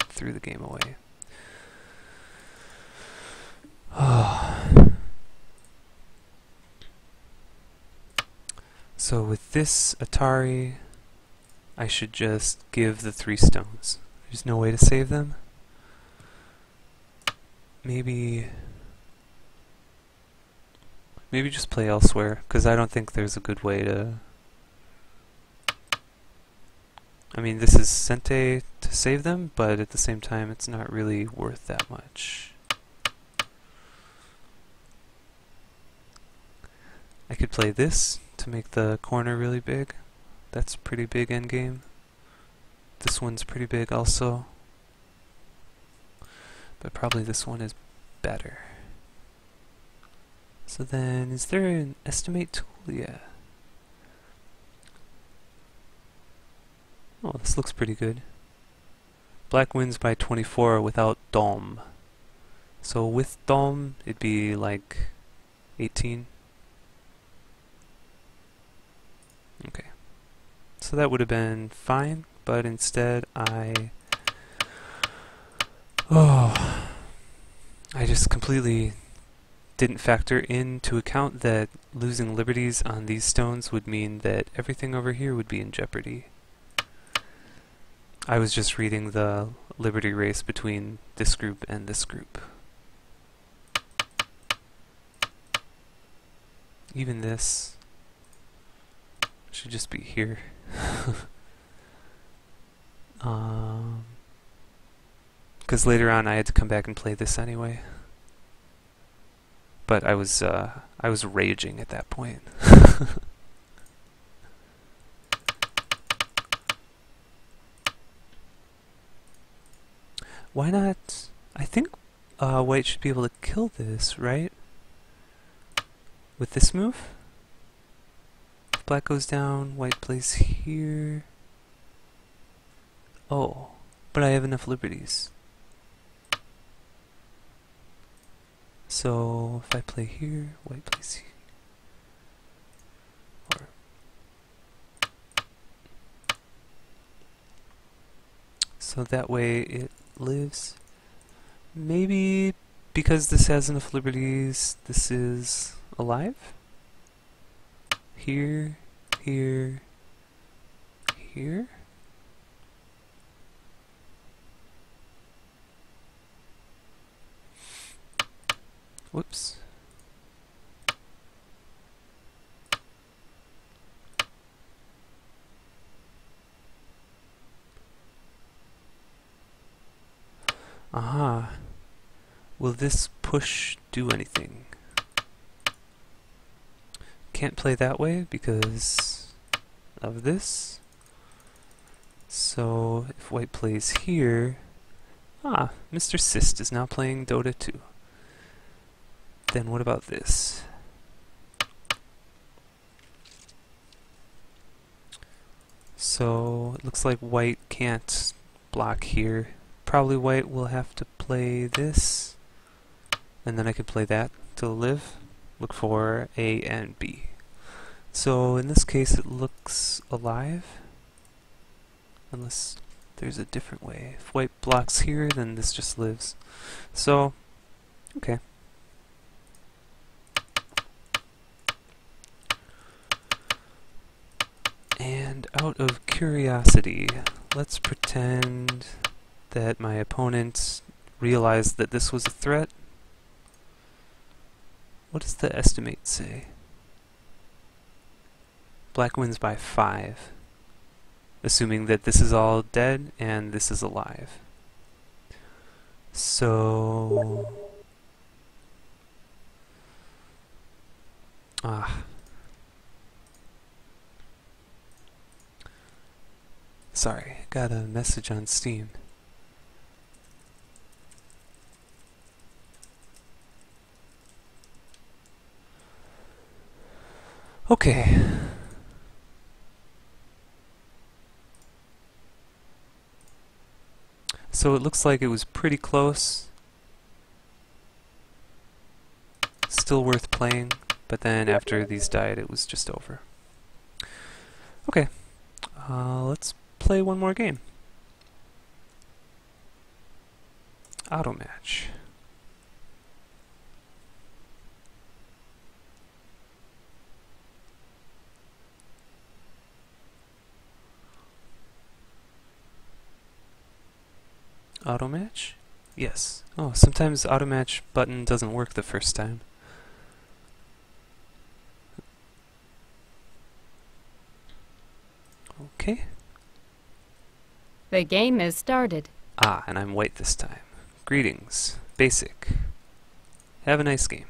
S1: threw the game away. So with this Atari, I should just give the 3 stones. There's no way to save them. Maybe just play elsewhere, because I don't think there's a good way to... I mean, this is Sente to save them, but at the same time, it's not really worth that much. I could play this to make the corner really big. That's a pretty big endgame. This one's pretty big also. But probably this one is better. So then, is there an estimate tool? Yeah. Oh, this looks pretty good. Black wins by 24 without Dom. So with Dom, it'd be like 18. Okay. So that would have been fine, but instead I just completely didn't factor into account that losing liberties on these stones would mean that everything over here would be in jeopardy. I was just reading the liberty race between this group and this group. Even this should just be here. Because later on I had to come back and play this anyway. But I was raging at that point. Why not? I think white should be able to kill this, right? With this move? If black goes down, white plays here. Oh, but I have enough liberties. So if I play here, white plays here. Or so that way it lives. Maybe because this has enough liberties, this is alive? Here, here, here? Whoops. Aha. Will this push do anything? can't play that way because of this. So if white plays here, Mr. Sist is now playing Dota 2. Then what about this? So it looks like white can't block here. Probably white will have to play this, and then I could play that to live. Look for A and B. So in this case it looks alive, unless there's a different way. If white blocks here, then this just lives. So, okay. And out of curiosity, let's pretend that my opponent realized that this was a threat. What does the estimate say? Black wins by 5, assuming that this is all dead and this is alive. So... Sorry, got a message on Steam. Okay. So it looks like it was pretty close. Still worth playing, but then after these died, it was just over. Okay, let's play one more game. Auto match. Auto match? Yes. Oh, sometimes auto match button doesn't work the first time. Okay.
S2: The game is started.
S1: And I'm white this time. Greetings. Basic. Have a nice game.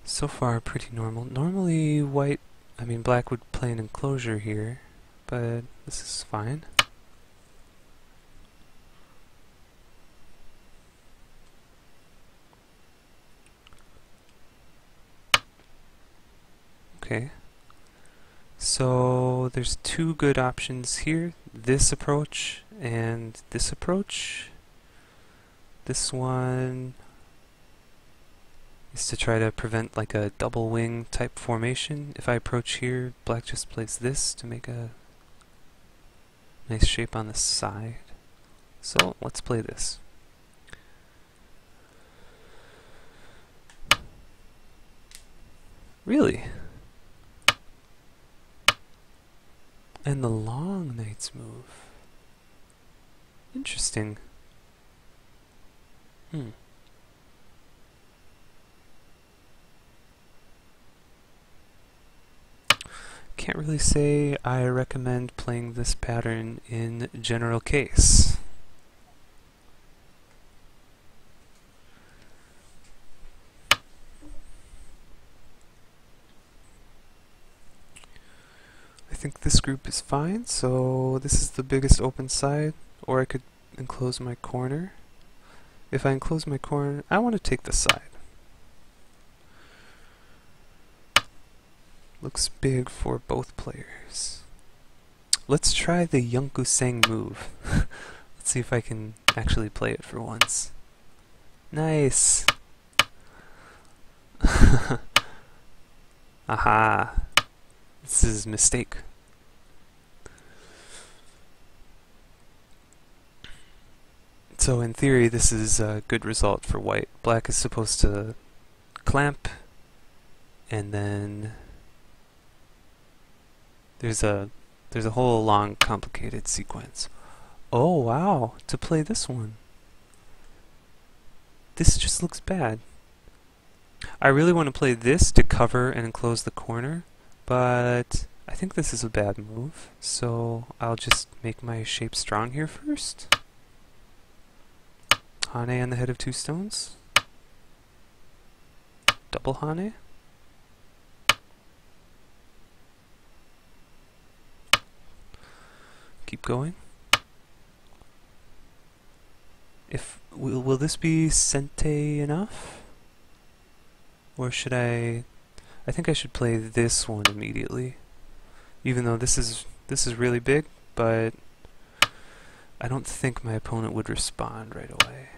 S1: So far, pretty normal. Normally, black would play an enclosure here, but this is fine. Okay. So there's two good options here. This approach and this approach. This one is to try to prevent like a double wing type formation. If I approach here, black just plays this to make a nice shape on the side. So let's play this. Really? And the long knight's move. Interesting. Can't really say I recommend playing this pattern in general case. I think this group is fine, so this is the biggest open side, or I could enclose my corner. If I enclose my corner, I want to take the side. Looks big for both players. Let's try the Yunku Sang move. Let's see if I can actually play it for once. Nice! Aha! This is a mistake. So in theory, this is a good result for white. Black is supposed to clamp, and then there's a whole long complicated sequence. Oh wow, to play this one. This just looks bad. I really want to play this to cover and enclose the corner, but I think this is a bad move, so I'll just make my shape strong here first. Hane on the head of 2 stones. Double Hane. Keep going. Will this be Sente enough? Or should I think I should play this one immediately. Even though this is really big, but I don't think my opponent would respond right away.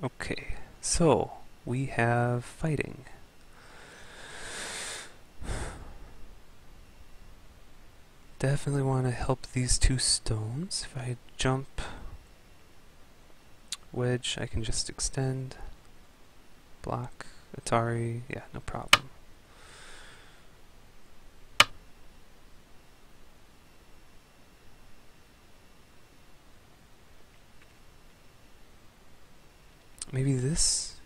S1: Okay, so we have fighting. Definitely want to help these 2 stones. If I jump wedge, I can just extend, block, Atari, yeah, no problem. Maybe this?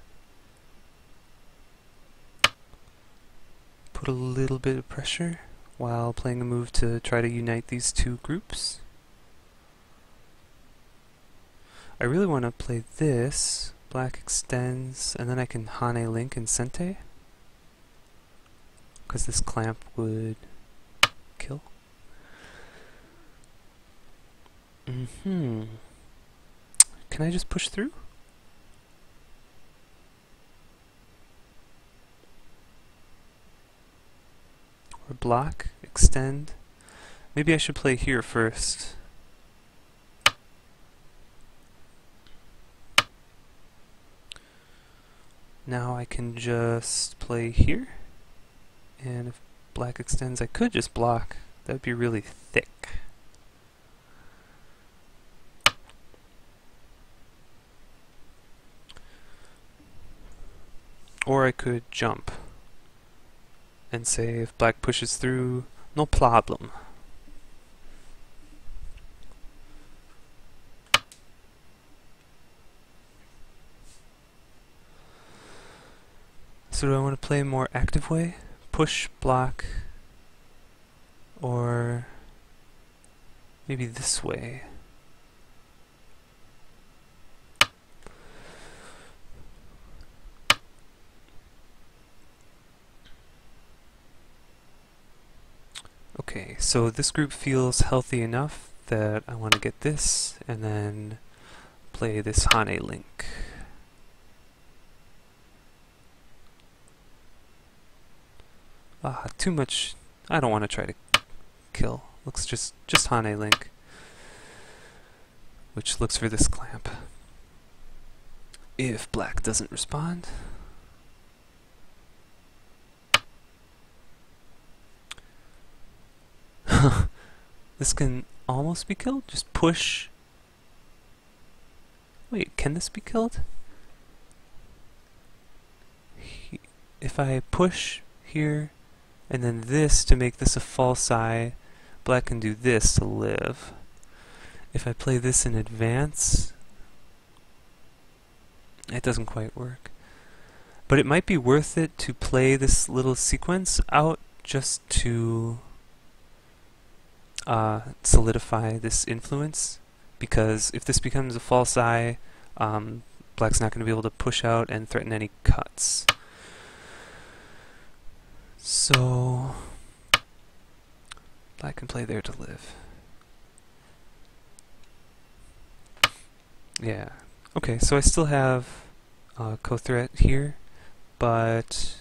S1: Put a little bit of pressure while playing a move to try to unite these 2 groups. I really want to play this. Black extends, and then I can Hane link and Sente, because this clamp would kill. Can I just push through? Or block, extend. Maybe I should play here first. Now I can just play here. And if black extends, I could just block. That would be really thick. Or I could jump and say if black pushes through, no problem. So do I want to play a more active way? Push, block, or maybe this way? Okay, so this group feels healthy enough that I want to get this and then play this Hane link. Too much. I don't want to try to kill. Looks just Hane link, which looks for this clamp. If black doesn't respond, this can almost be killed. Just push. Wait, can this be killed? If I push here and then this to make this a false eye, black can do this to live. If I play this in advance, it doesn't quite work. But it might be worth it to play this little sequence out just to solidify this influence, because if this becomes a false eye, black's not going to be able to push out and threaten any cuts. So black can play there to live. Yeah. Okay, so I still have co-threat here, but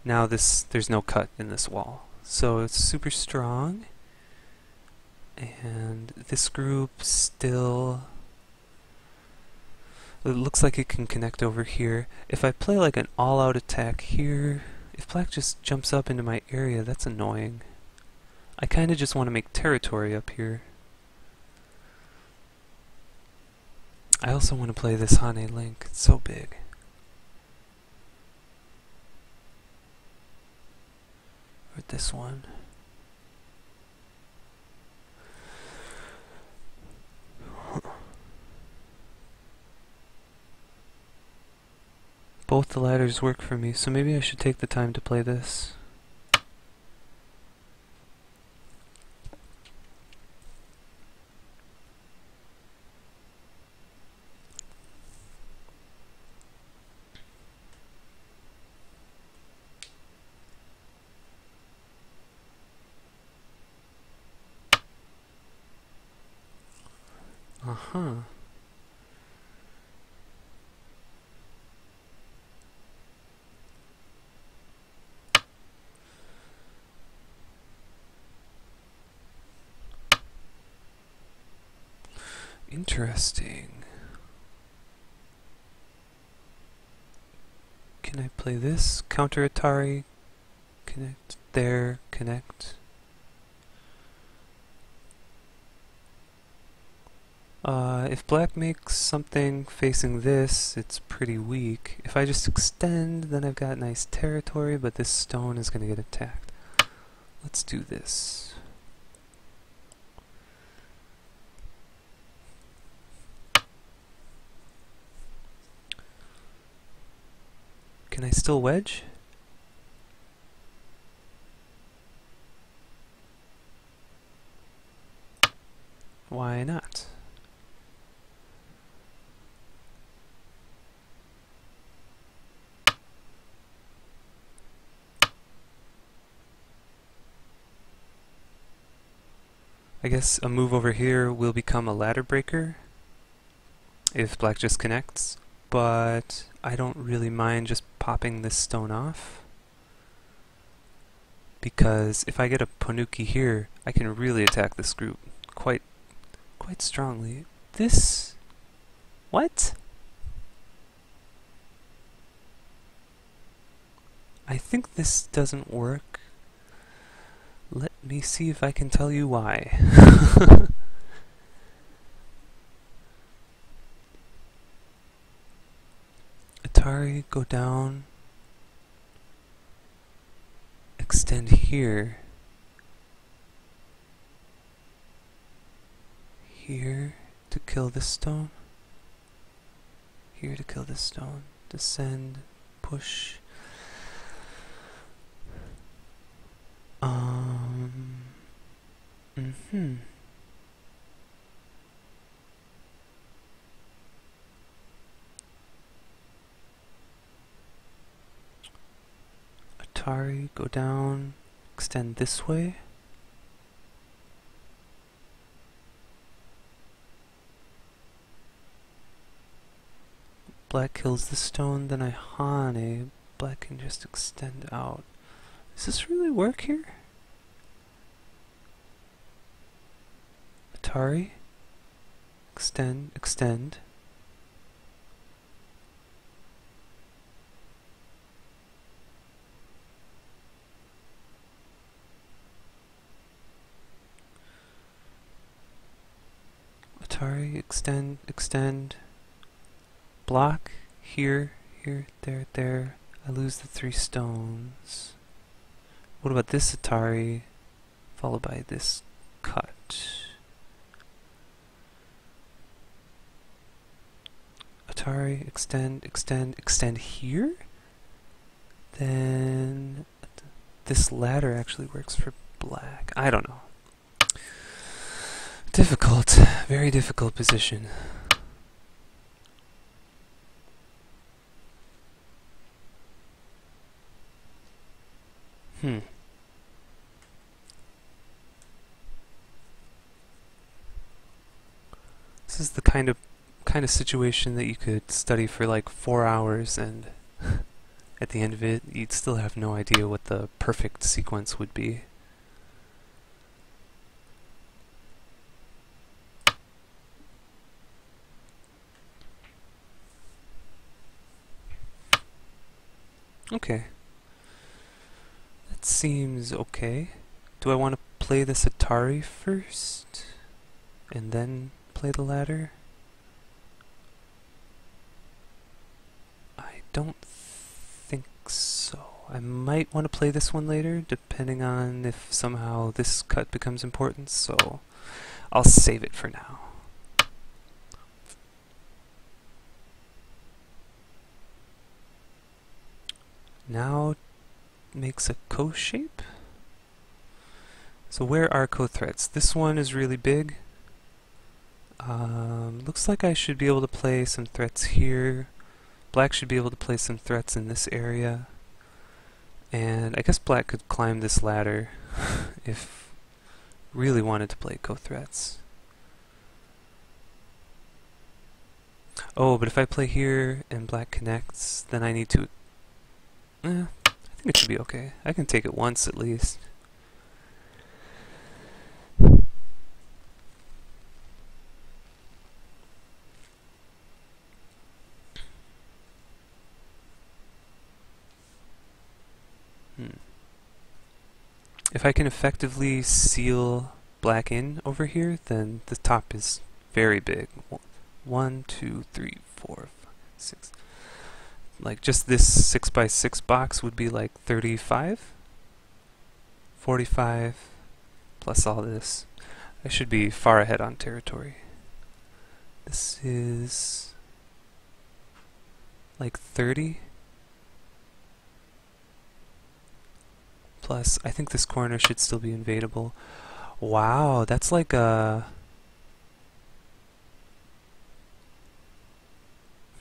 S1: now there's no cut in this wall. So it's super strong. And this group still, it looks like it can connect over here. If I play like an all-out attack here, if black just jumps up into my area, that's annoying. I kind of just want to make territory up here. I also want to play this Hane link. It's so big. this one. Both the ladders work for me, so maybe I should take the time to play this. Uh-huh. Interesting. Can I play this? Counter Atari. Connect. There. Connect. If black makes something facing this, it's pretty weak. If I just extend, then I've got nice territory, but this stone is going to get attacked. Let's do this. Can I still wedge? Why not? I guess a move over here will become a ladder breaker if black just connects, but I don't really mind just popping this stone off, because if I get a Ponuki here, I can really attack this group quite strongly. This... what? I think this doesn't work. Let me see if I can tell you why. Atari, go down. Extend here. Here to kill this stone. Here to kill this stone. Descend. Push. Atari, go down, extend this way. Black kills the stone, then I Hane. Black can just extend out. Does this really work here? Atari, extend, extend. Atari, extend, extend. Block, here, here, there, there. I lose the 3 stones. What about this Atari, followed by this cut? Atari, extend, extend, extend here? Then this ladder actually works for black. I don't know. Difficult, very difficult position. This is the kind of situation that you could study for like 4 hours, and at the end of it, you'd still have no idea what the perfect sequence would be. Okay. That seems okay. Do I want to play this Atari first, and then play the ladder? I don't think so. I might want to play this one later, depending on if somehow this cut becomes important, so I'll save it for now. Now makes a co-shape. So where are co-threats? This one is really big. Looks like I should be able to play some threats here. Black should be able to play some threats in this area. And I guess black could climb this ladder if really wanted to play co-threats. Oh, but if I play here and black connects, then I need to... I think it should be okay. I can take it once at least. If I can effectively seal black in over here, then the top is very big. 1, 2, 3, 4, 5, 6. Like just this 6 by 6 box would be like 35, 45, plus all this. I should be far ahead on territory. This is like 30. Plus, I think this corner should still be invadable. Wow, that's like a...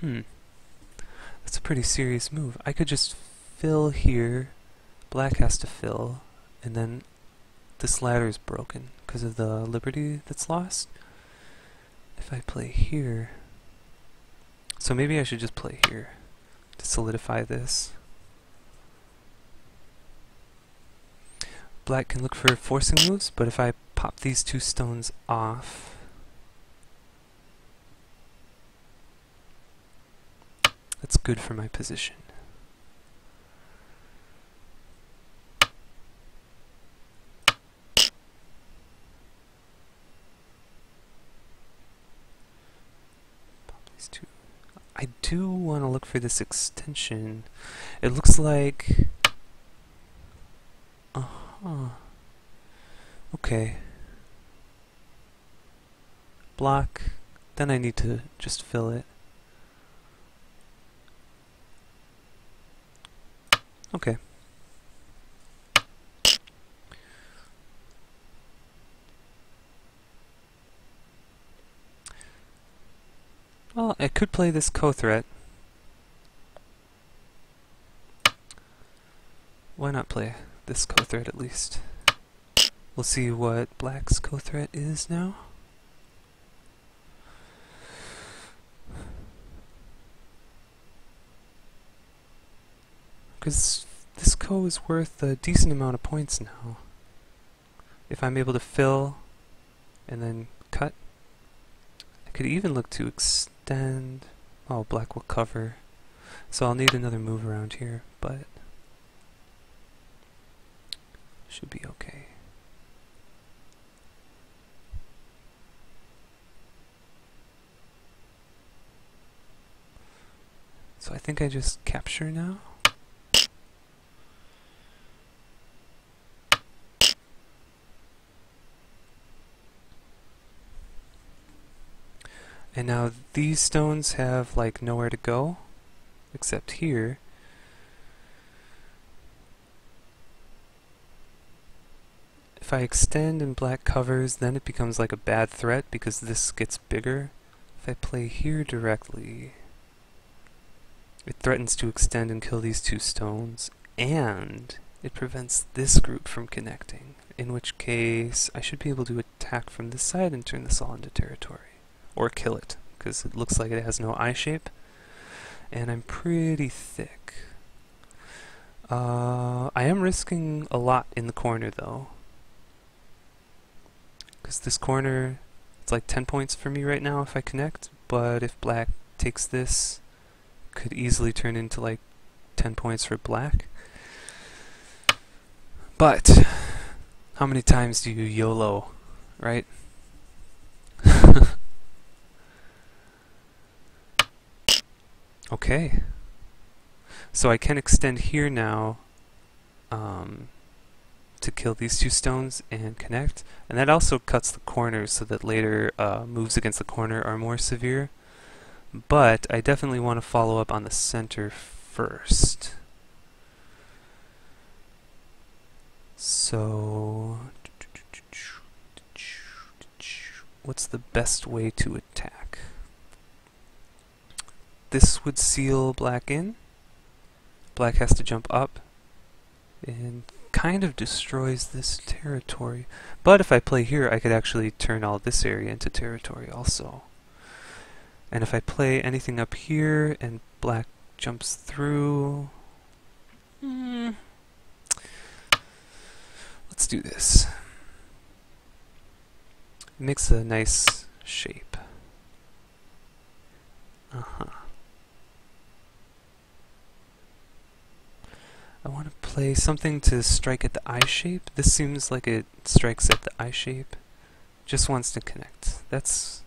S1: That's a pretty serious move. I could just fill here, black has to fill, and then this ladder is broken because of the liberty that's lost. If I play here... So maybe I should just play here to solidify this. Black can look for forcing moves, but if I pop these two stones off, that's good for my position. Pop these two. I do want to look for this extension. It looks like... Okay. Block. Then I need to just fill it. Okay. Well, I could play this co-threat. Why not play this co-threat at least? We'll see what black's co-threat is now. Because this co is worth a decent amount of points now. If I'm able to fill and then cut, I could even look to extend. Oh, black will cover. So I'll need another move around here, but should be okay. So I think I just capture now. And now these stones have like nowhere to go except here. If I extend and black covers, then it becomes like a bad threat because this gets bigger. If I play here directly, it threatens to extend and kill these two stones, and it prevents this group from connecting, in which case I should be able to attack from this side and turn this all into territory. Or kill it, because it looks like it has no eye shape, and I'm pretty thick. I am risking a lot in the corner though, because this corner, it's like 10 points for me right now if I connect, but if black takes this, could easily turn into like 10 points for black. But how many times do you YOLO, right? Okay. So I can extend here now um, to kill these two stones and connect. And that also cuts the corners so that later moves against the corner are more severe. But I definitely want to follow up on the center first. So, what's the best way to attack? This would seal black in. Black has to jump up and kind of destroys this territory. But if I play here, I could actually turn all this area into territory also. And if I play anything up here and black jumps through... let's do this. It makes a nice shape. I want to play something to strike at the eye shape. This seems like it strikes at the eye shape. Just wants to connect. That's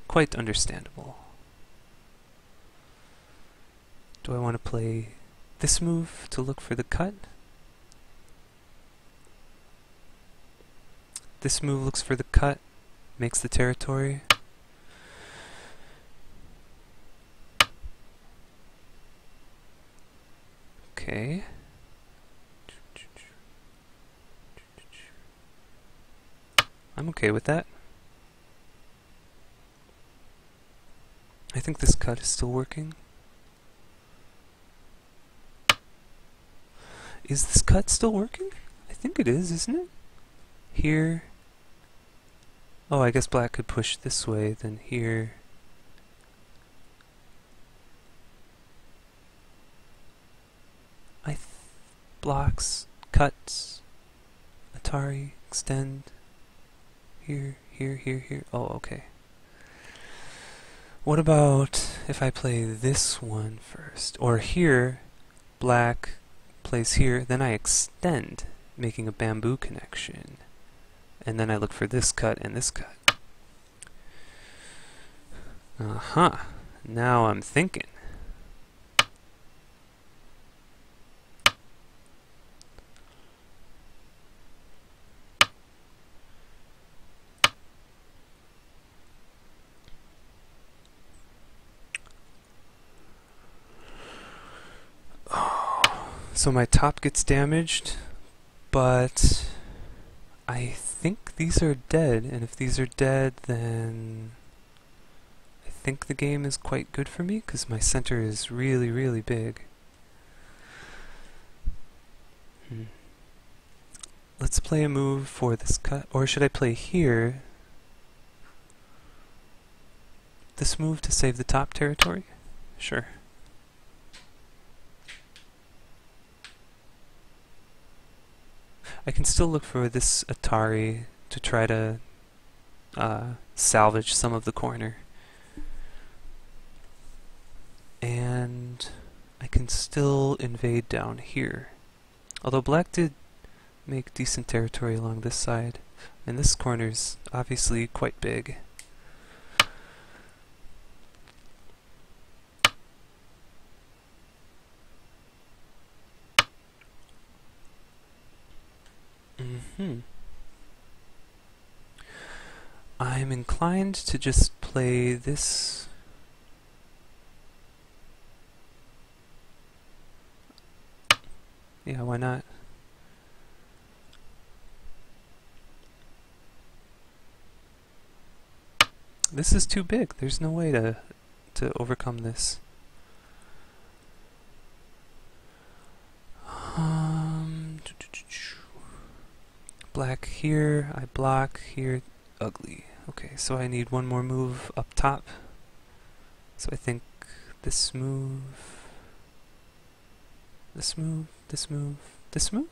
S1: quite understandable. Do I want to play this move to look for the cut? This move looks for the cut, makes the territory. Okay. I'm okay with that. I think this cut is still working. Is this cut still working? I think it is, isn't it? Here. Oh, I guess black could push this way, then here. Blocks, cuts, Atari, extend, here, here, here, here. Oh, okay. What about if I play this one first? Or here, black plays here, then I extend, making a bamboo connection. And then I look for this cut and this cut. Now I'm thinking. So my top gets damaged, but I think these are dead, and if these are dead, then I think the game is quite good for me, because my center is really, really big. Let's play a move for this cut, or should I play here? This move to save the top territory? Sure. I can still look for this Atari to try to salvage some of the corner. And I can still invade down here. Although black did make decent territory along this side, and this corner's obviously quite big. I'm inclined to just play this. Yeah, why not? This is too big. There's no way to overcome this. Black here, I block here, ugly. Okay, so I need one more move up top. So I think this move, this move, this move, this move?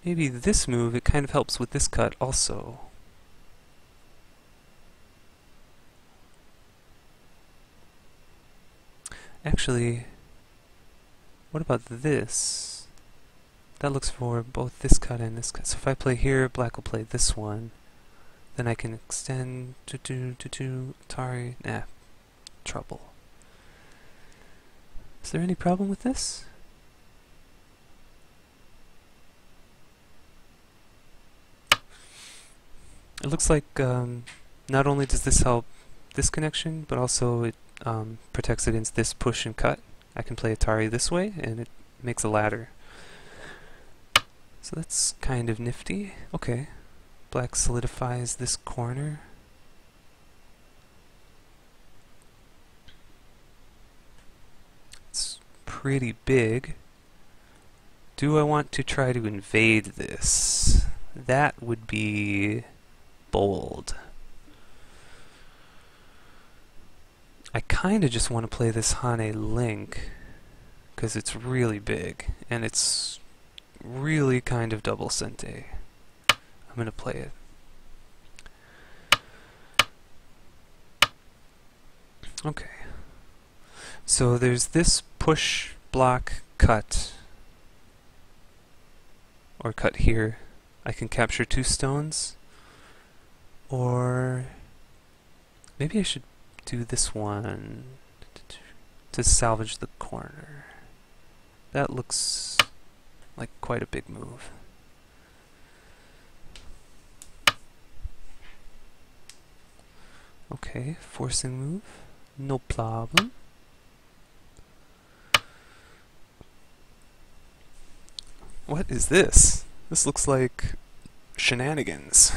S1: Maybe this move, it kind of helps with this cut also. Actually, what about this? That looks for both this cut and this cut. So if I play here, black will play this one. Then I can extend to Atari. Nah, trouble. Is there any problem with this? It looks like not only does this help this connection, but also it protects against this push and cut. I can play Atari this way, and it makes a ladder. So that's kind of nifty. Okay, black solidifies this corner. It's pretty big. Do I want to try to invade this? That would be bold. I kind of just want to play this Hane Link because it's really big and it's really kind of double sente. I'm going to play it. Okay. So there's this push, block, cut, or cut here. I can capture 2 stones, or maybe I should do this one to salvage the corner. That looks like quite a big move. Okay, forcing move, no problem. What is this? This looks like shenanigans.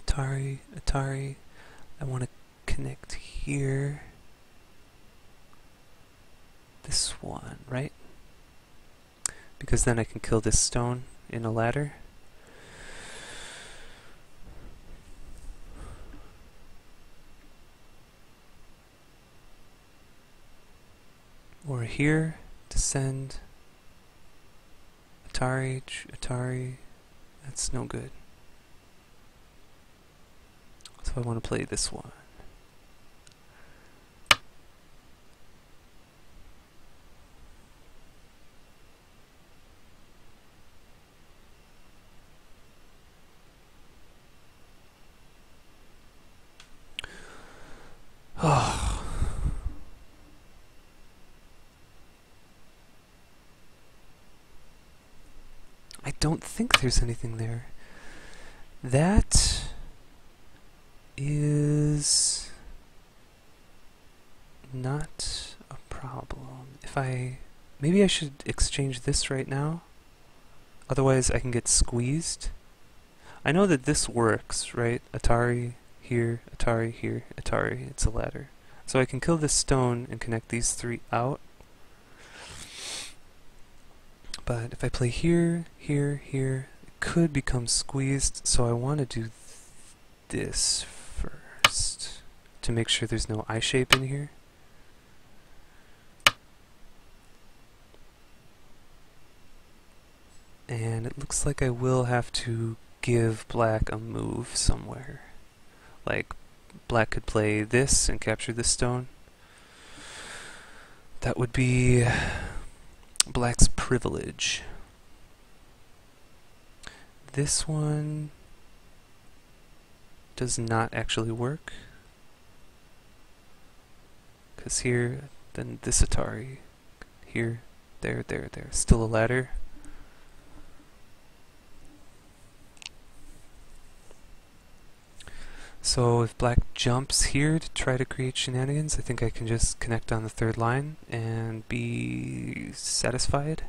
S1: Atari, I want to connect here. This one, right? Because then I can kill this stone in a ladder. Or here to send Atari, that's no good. So I want to play this one. Oh. I don't think there's anything there. That is not a problem. Maybe I should exchange this right now. Otherwise I can get squeezed. I know that this works, right? Atari here, Atari here, Atari. It's a ladder. So I can kill this stone and connect these 3 out. But if I play here, here, here, it could become squeezed. So I want to do this first to make sure there's no eye shape in here. And it looks like I will have to give black a move somewhere. Like, black could play this and capture this stone. That would be black's privilege. This one does not actually work. Because here, then this Atari. Here, there, there, there. Still a ladder. So if black jumps here to try to create shenanigans, I think I can just connect on the 3rd line and be satisfied.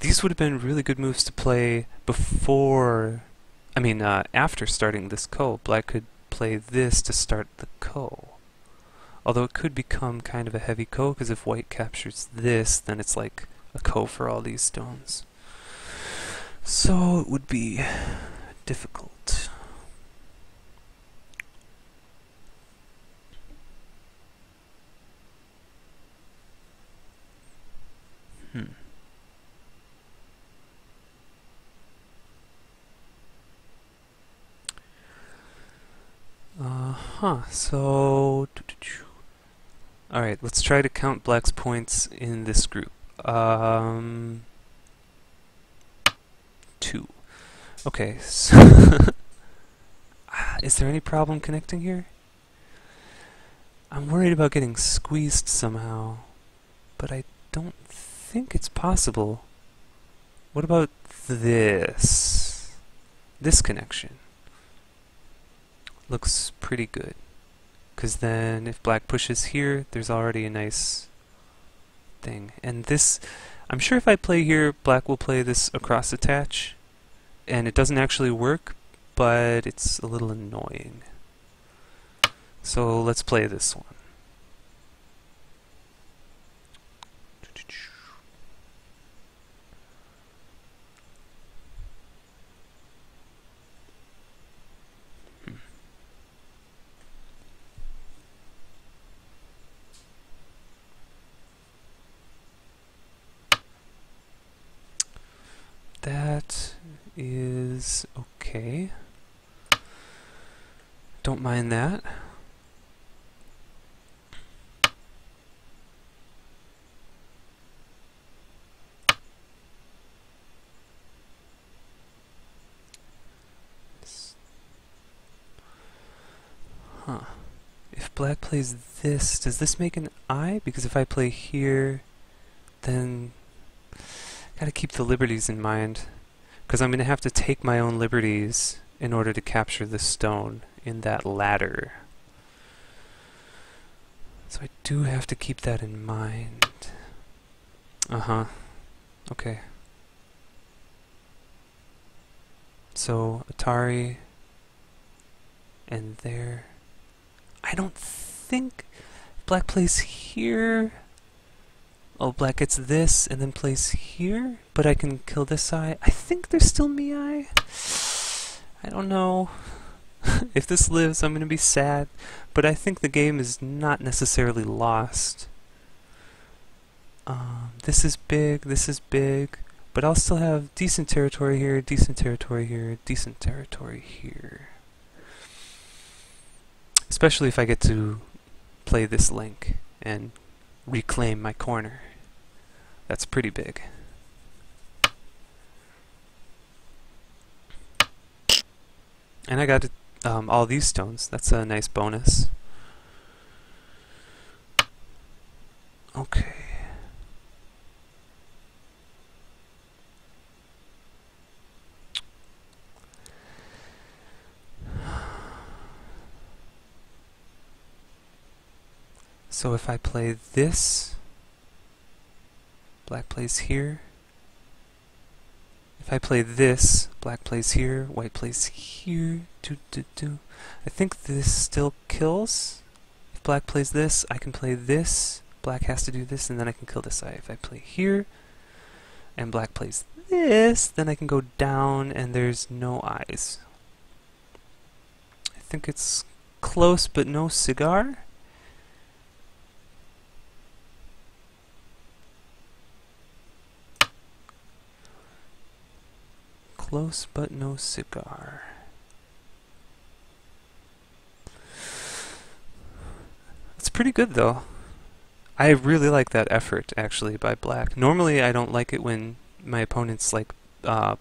S1: These would have been really good moves to play before, after starting this ko. Black could play this to start the ko. Although it could become kind of a heavy ko, because if white captures this, then it's like a ko for all these stones. So it would be difficult. So... Alright, let's try to count black's points in this group. 2. Okay, so... Is there any problem connecting here? I'm worried about getting squeezed somehow, but I don't think it's possible. What about this? This connection looks pretty good, because then if black pushes here, there's already a nice thing. And this, I'm sure if I play here, black will play this across attach, and it doesn't actually work, but it's a little annoying. So let's play this one. That is okay. Don't mind that. If black plays this, does this make an I? Because if I play here, then gotta keep the liberties in mind, because I'm gonna have to take my own liberties in order to capture the stone in that ladder. So I do have to keep that in mind. Okay. So Atari and there. I don't think black plays here. Oh, black gets this and then plays here, but I can kill this eye. I think there's still me eye. I don't know. If this lives, I'm going to be sad, but I think the game is not necessarily lost. This is big, but I'll still have decent territory here, decent territory here, decent territory here. Especially if I get to play this link and reclaim my corner. That's pretty big. And I got all these stones. That's a nice bonus. Okay. So if I play this, black plays here. If I play this, black plays here, white plays here. I think this still kills. If black plays this, I can play this. Black has to do this, and then I can kill this eye. If I play here, and black plays this, then I can go down, and there's no eyes. I think it's close, but no cigar. Close, but no cigar. It's pretty good, though. I really like that effort, actually, by black. Normally, I don't like it when my opponents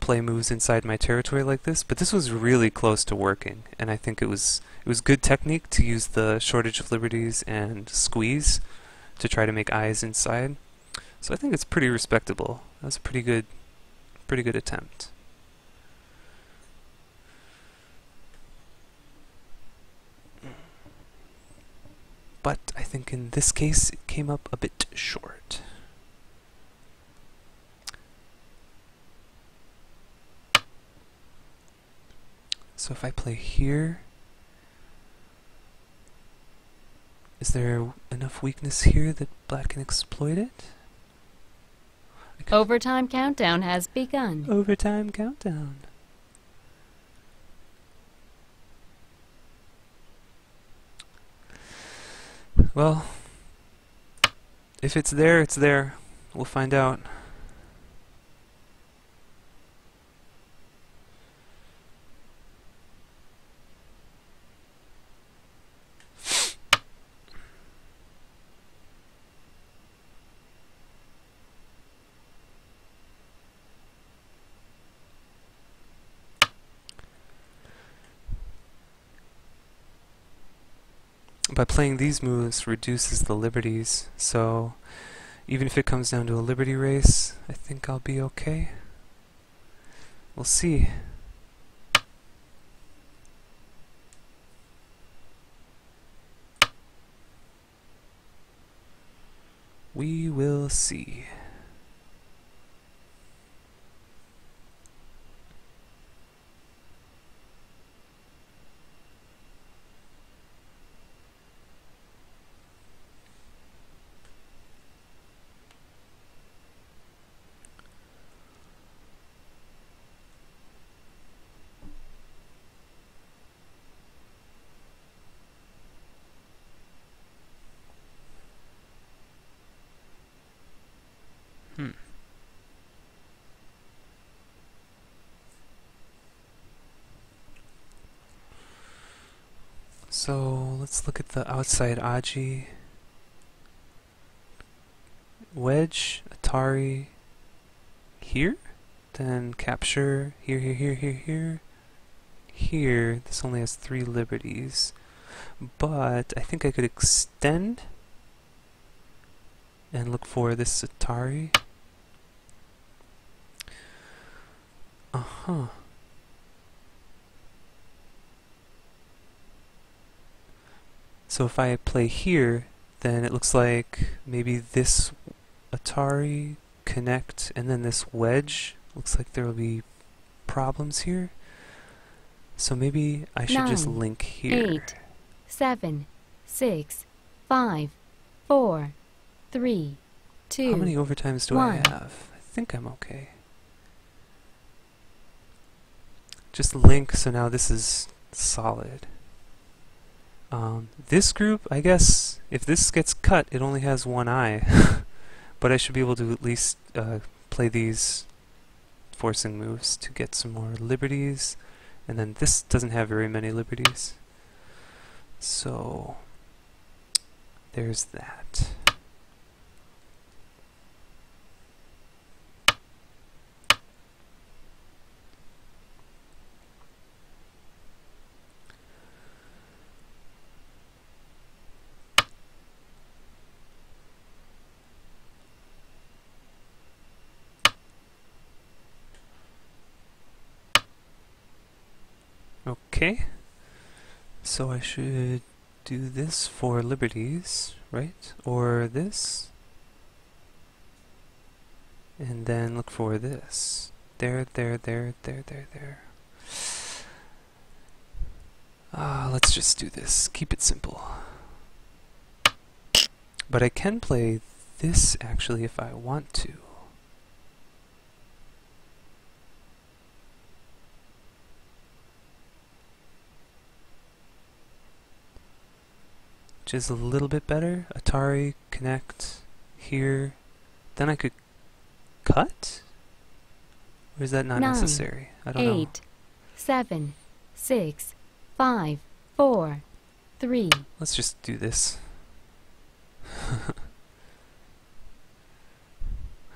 S1: play moves inside my territory like this, but this was really close to working, and I think it was good technique to use the shortage of liberties and squeeze to try to make eyes inside. So I think it's pretty respectable. That was a pretty good attempt. But I think in this case it came up a bit short. So if I play here, is there enough weakness here that black can exploit it?
S2: Overtime countdown has begun.
S1: Overtime countdown. Well, if it's there, it's there. We'll find out. by playing these moves reduces the liberties, so even if it comes down to a liberty race, I think I'll be okay. We'll see. We will see. So let's look at the outside Aji. Wedge, Atari, here? Then capture, here. Here, this only has 3 liberties. But I think I could extend and look for this Atari. Uh-huh. So if I play here, then it looks like maybe this Atari connect and then this wedge. Looks like there will be problems here. So maybe I should just link here.
S2: 8, 7, 6, 5, 4, 3, 2.
S1: How many overtimes do
S2: 1.
S1: I have? I think I'm okay. Just link, so now this is solid. This group, I guess, if this gets cut, it only has 1 eye. But I should be able to at least play these forcing moves to get some more liberties. And then this doesn't have very many liberties. So there's that. Okay, so I should do this for liberties, right? Or this. And then look for this. There. Let's just do this. Keep it simple. But I can play this actually if I want to. Which is a little bit better. Atari, connect, here. Then I could cut? Or is that not
S2: 9,
S1: necessary? I don't know.
S2: 8, 7, 6, 5, 4, 3.
S1: Let's just do this.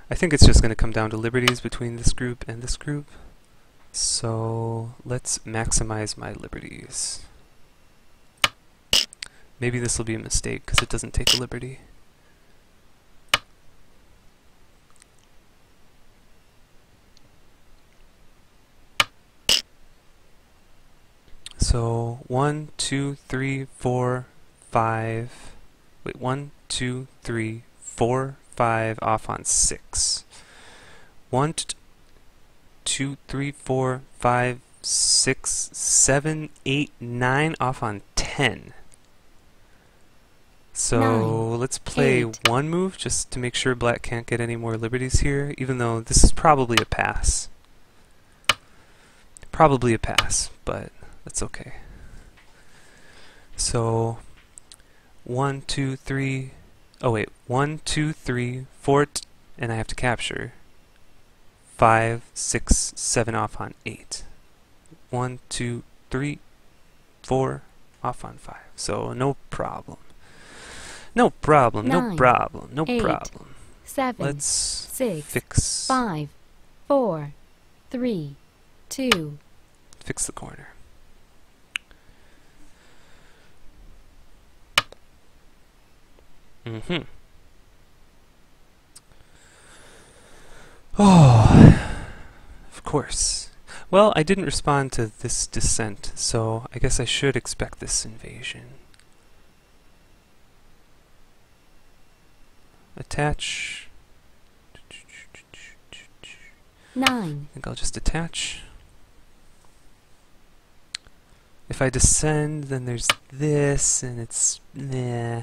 S1: I think it's just going to come down to liberties between this group and this group. So let's maximize my liberties. Maybe this will be a mistake because it doesn't take a liberty. So 1, 2, 3, 4, 5. Wait, 1, 2, 3, 4, 5 off on 6. 1, 2, 3, 4, 5, 6, 7, 8, 9 off on 10. So
S2: 9,
S1: let's play
S2: 8.
S1: 1 move just to make sure black can't get any more liberties here, even though this is probably a pass. Probably a pass, but that's okay. So 1, 2, 3. Oh wait, 1, 2, 3, 4, and I have to capture. 5, 6, 7 off on 8. 1, 2, 3, 4 off on 5. So no problem. No problem.
S2: 9,
S1: No problem. No
S2: 8,
S1: problem.
S2: 7,
S1: Let's
S2: 6,
S1: fix
S2: 5, 4, 3, 2.
S1: fix the corner. Mm-hmm. Oh, of course. Well, I didn't respond to this descent, so I guess I should expect this invasion. Attach.
S2: 9,
S1: I think I'll just attach. If I descend, then there's this, and it's meh.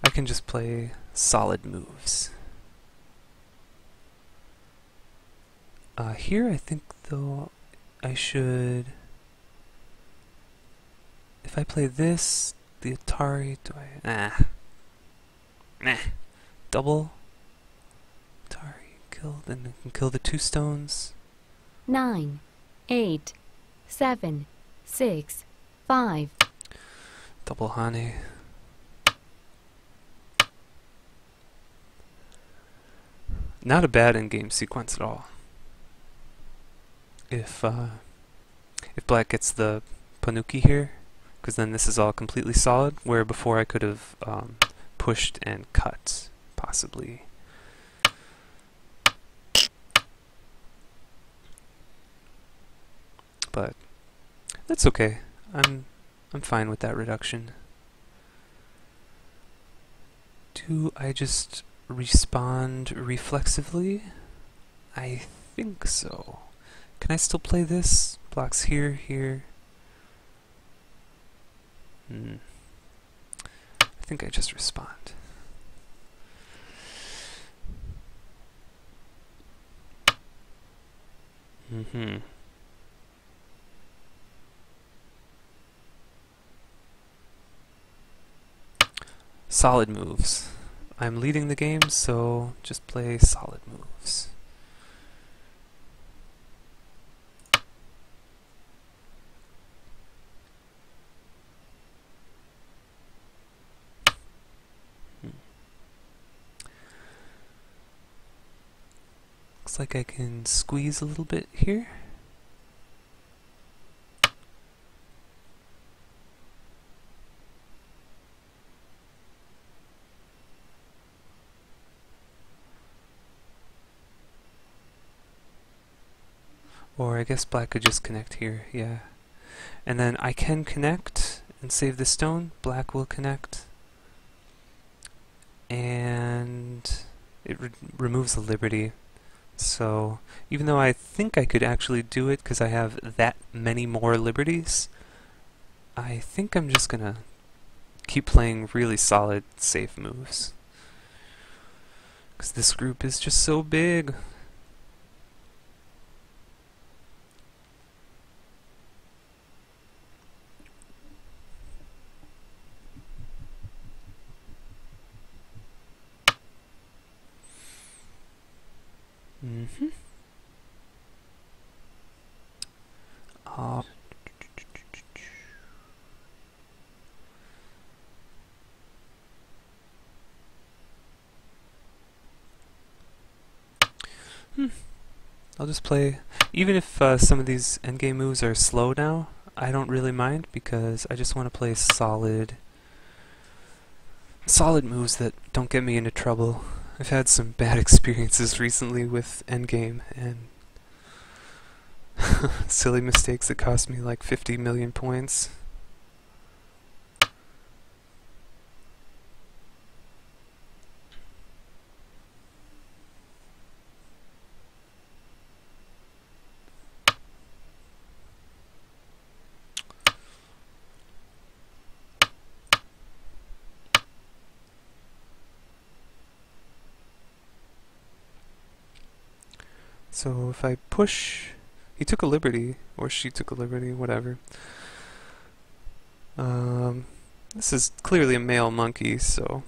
S1: I can just play solid moves. Here I think, though, I should... If I play this, the Atari, do I... Nah. Double. Atari, kill, then I can kill the 2 stones.
S2: 9, 8, 7, 6, 5.
S1: Double Hane. Not a bad in-game sequence at all. If black gets the Panuki here, because then this is all completely solid, where before I could have pushed and cut, possibly. But that's okay. I'm fine with that reduction. Do I just respond reflexively? I think so. Can I still play this? Blocks here, here. I think I just respond. Solid moves. I'm leading the game, so just play solid moves. Looks like I can squeeze a little bit here. Or I guess black could just connect here, yeah. And then I can connect and save the stone. Black will connect. And it removes the liberty. So even though I think I could actually do it because I have that many more liberties, I think I'm just gonna keep playing really solid, safe moves. Because this group is just so big. I'll just play, even if some of these endgame moves are slow now, I don't really mind because I just want to play solid moves that don't get me into trouble. I've had some bad experiences recently with endgame and silly mistakes that cost me like 50 million points. So if I push, he took a liberty, or she took a liberty, whatever. This is clearly a male monkey, so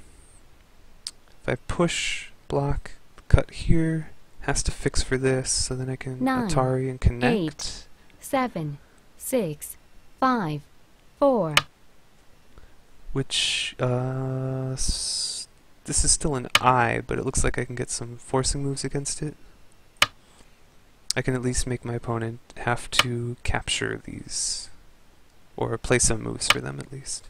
S1: if I push, block, cut here, has to fix for this, so then I can
S2: 9,
S1: Atari and connect.
S2: 8, 7, 6, 5, 4.
S1: Which, this is still an I, but it looks like I can get some forcing moves against it. I can at least make my opponent have to capture these, or play some moves for them at least.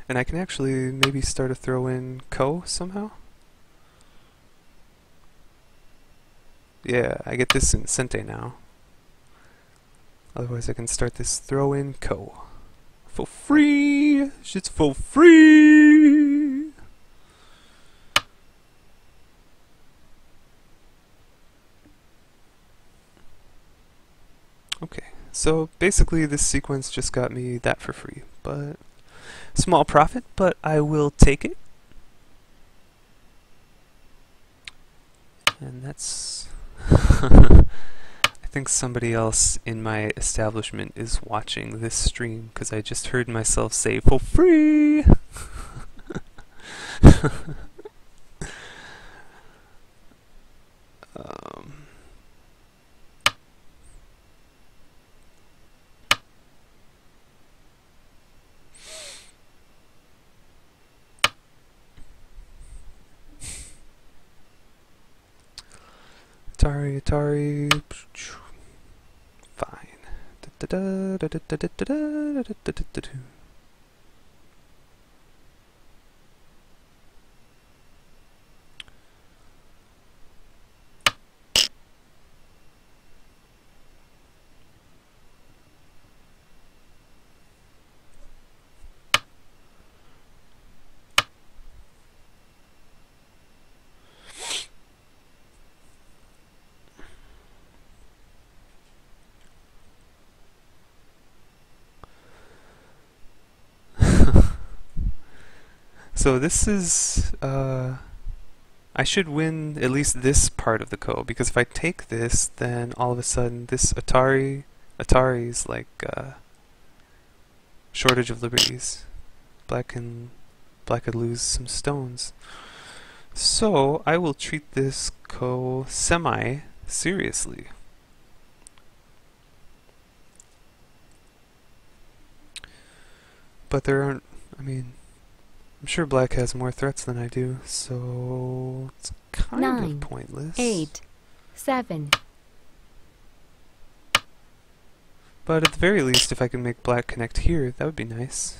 S1: And I can actually maybe start a throw in ko somehow. Yeah, I get this in Sente now. Otherwise I can start this throw in ko. For free! Shit's for free! Okay, so basically this sequence just got me that for free, but small profit, but I will take it. And that's... I think somebody else in my establishment is watching this stream because I just heard myself say for free! Atari. Fine. So this is, I should win at least this part of the ko, because if I take this, then all of a sudden this Atari's like, shortage of liberties. Black could lose some stones. So I will treat this ko semi-seriously. But there aren't, I mean, I'm sure black has more threats than I do, so it's kind of pointless.
S2: 8, 7.
S1: But at the very least, if I can make black connect here, that would be nice.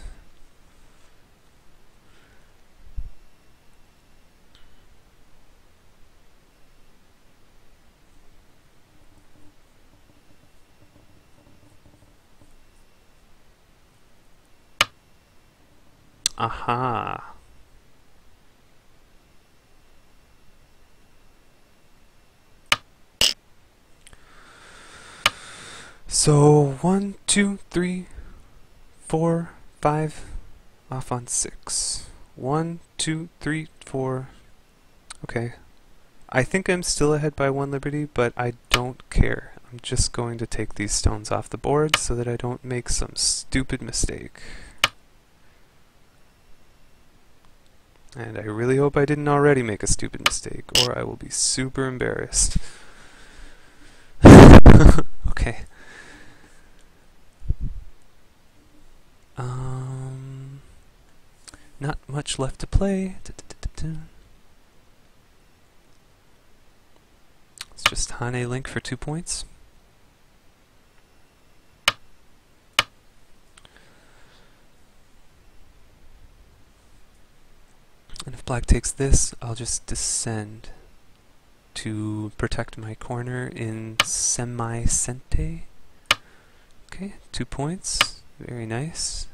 S1: Aha! So 1, 2, 3, 4, 5, off on 6. 1, 2, 3, 4. Okay. I think I'm still ahead by 1 liberty, but I don't care. I'm just going to take these stones off the board so that I don't make some stupid mistake. And I really hope I didn't already make a stupid mistake, or I will be super embarrassed. Okay. Not much left to play. It's just Hane Link for 2 points. And if black takes this, I'll just descend to protect my corner in semi-sente. Okay, 2 points. Very nice.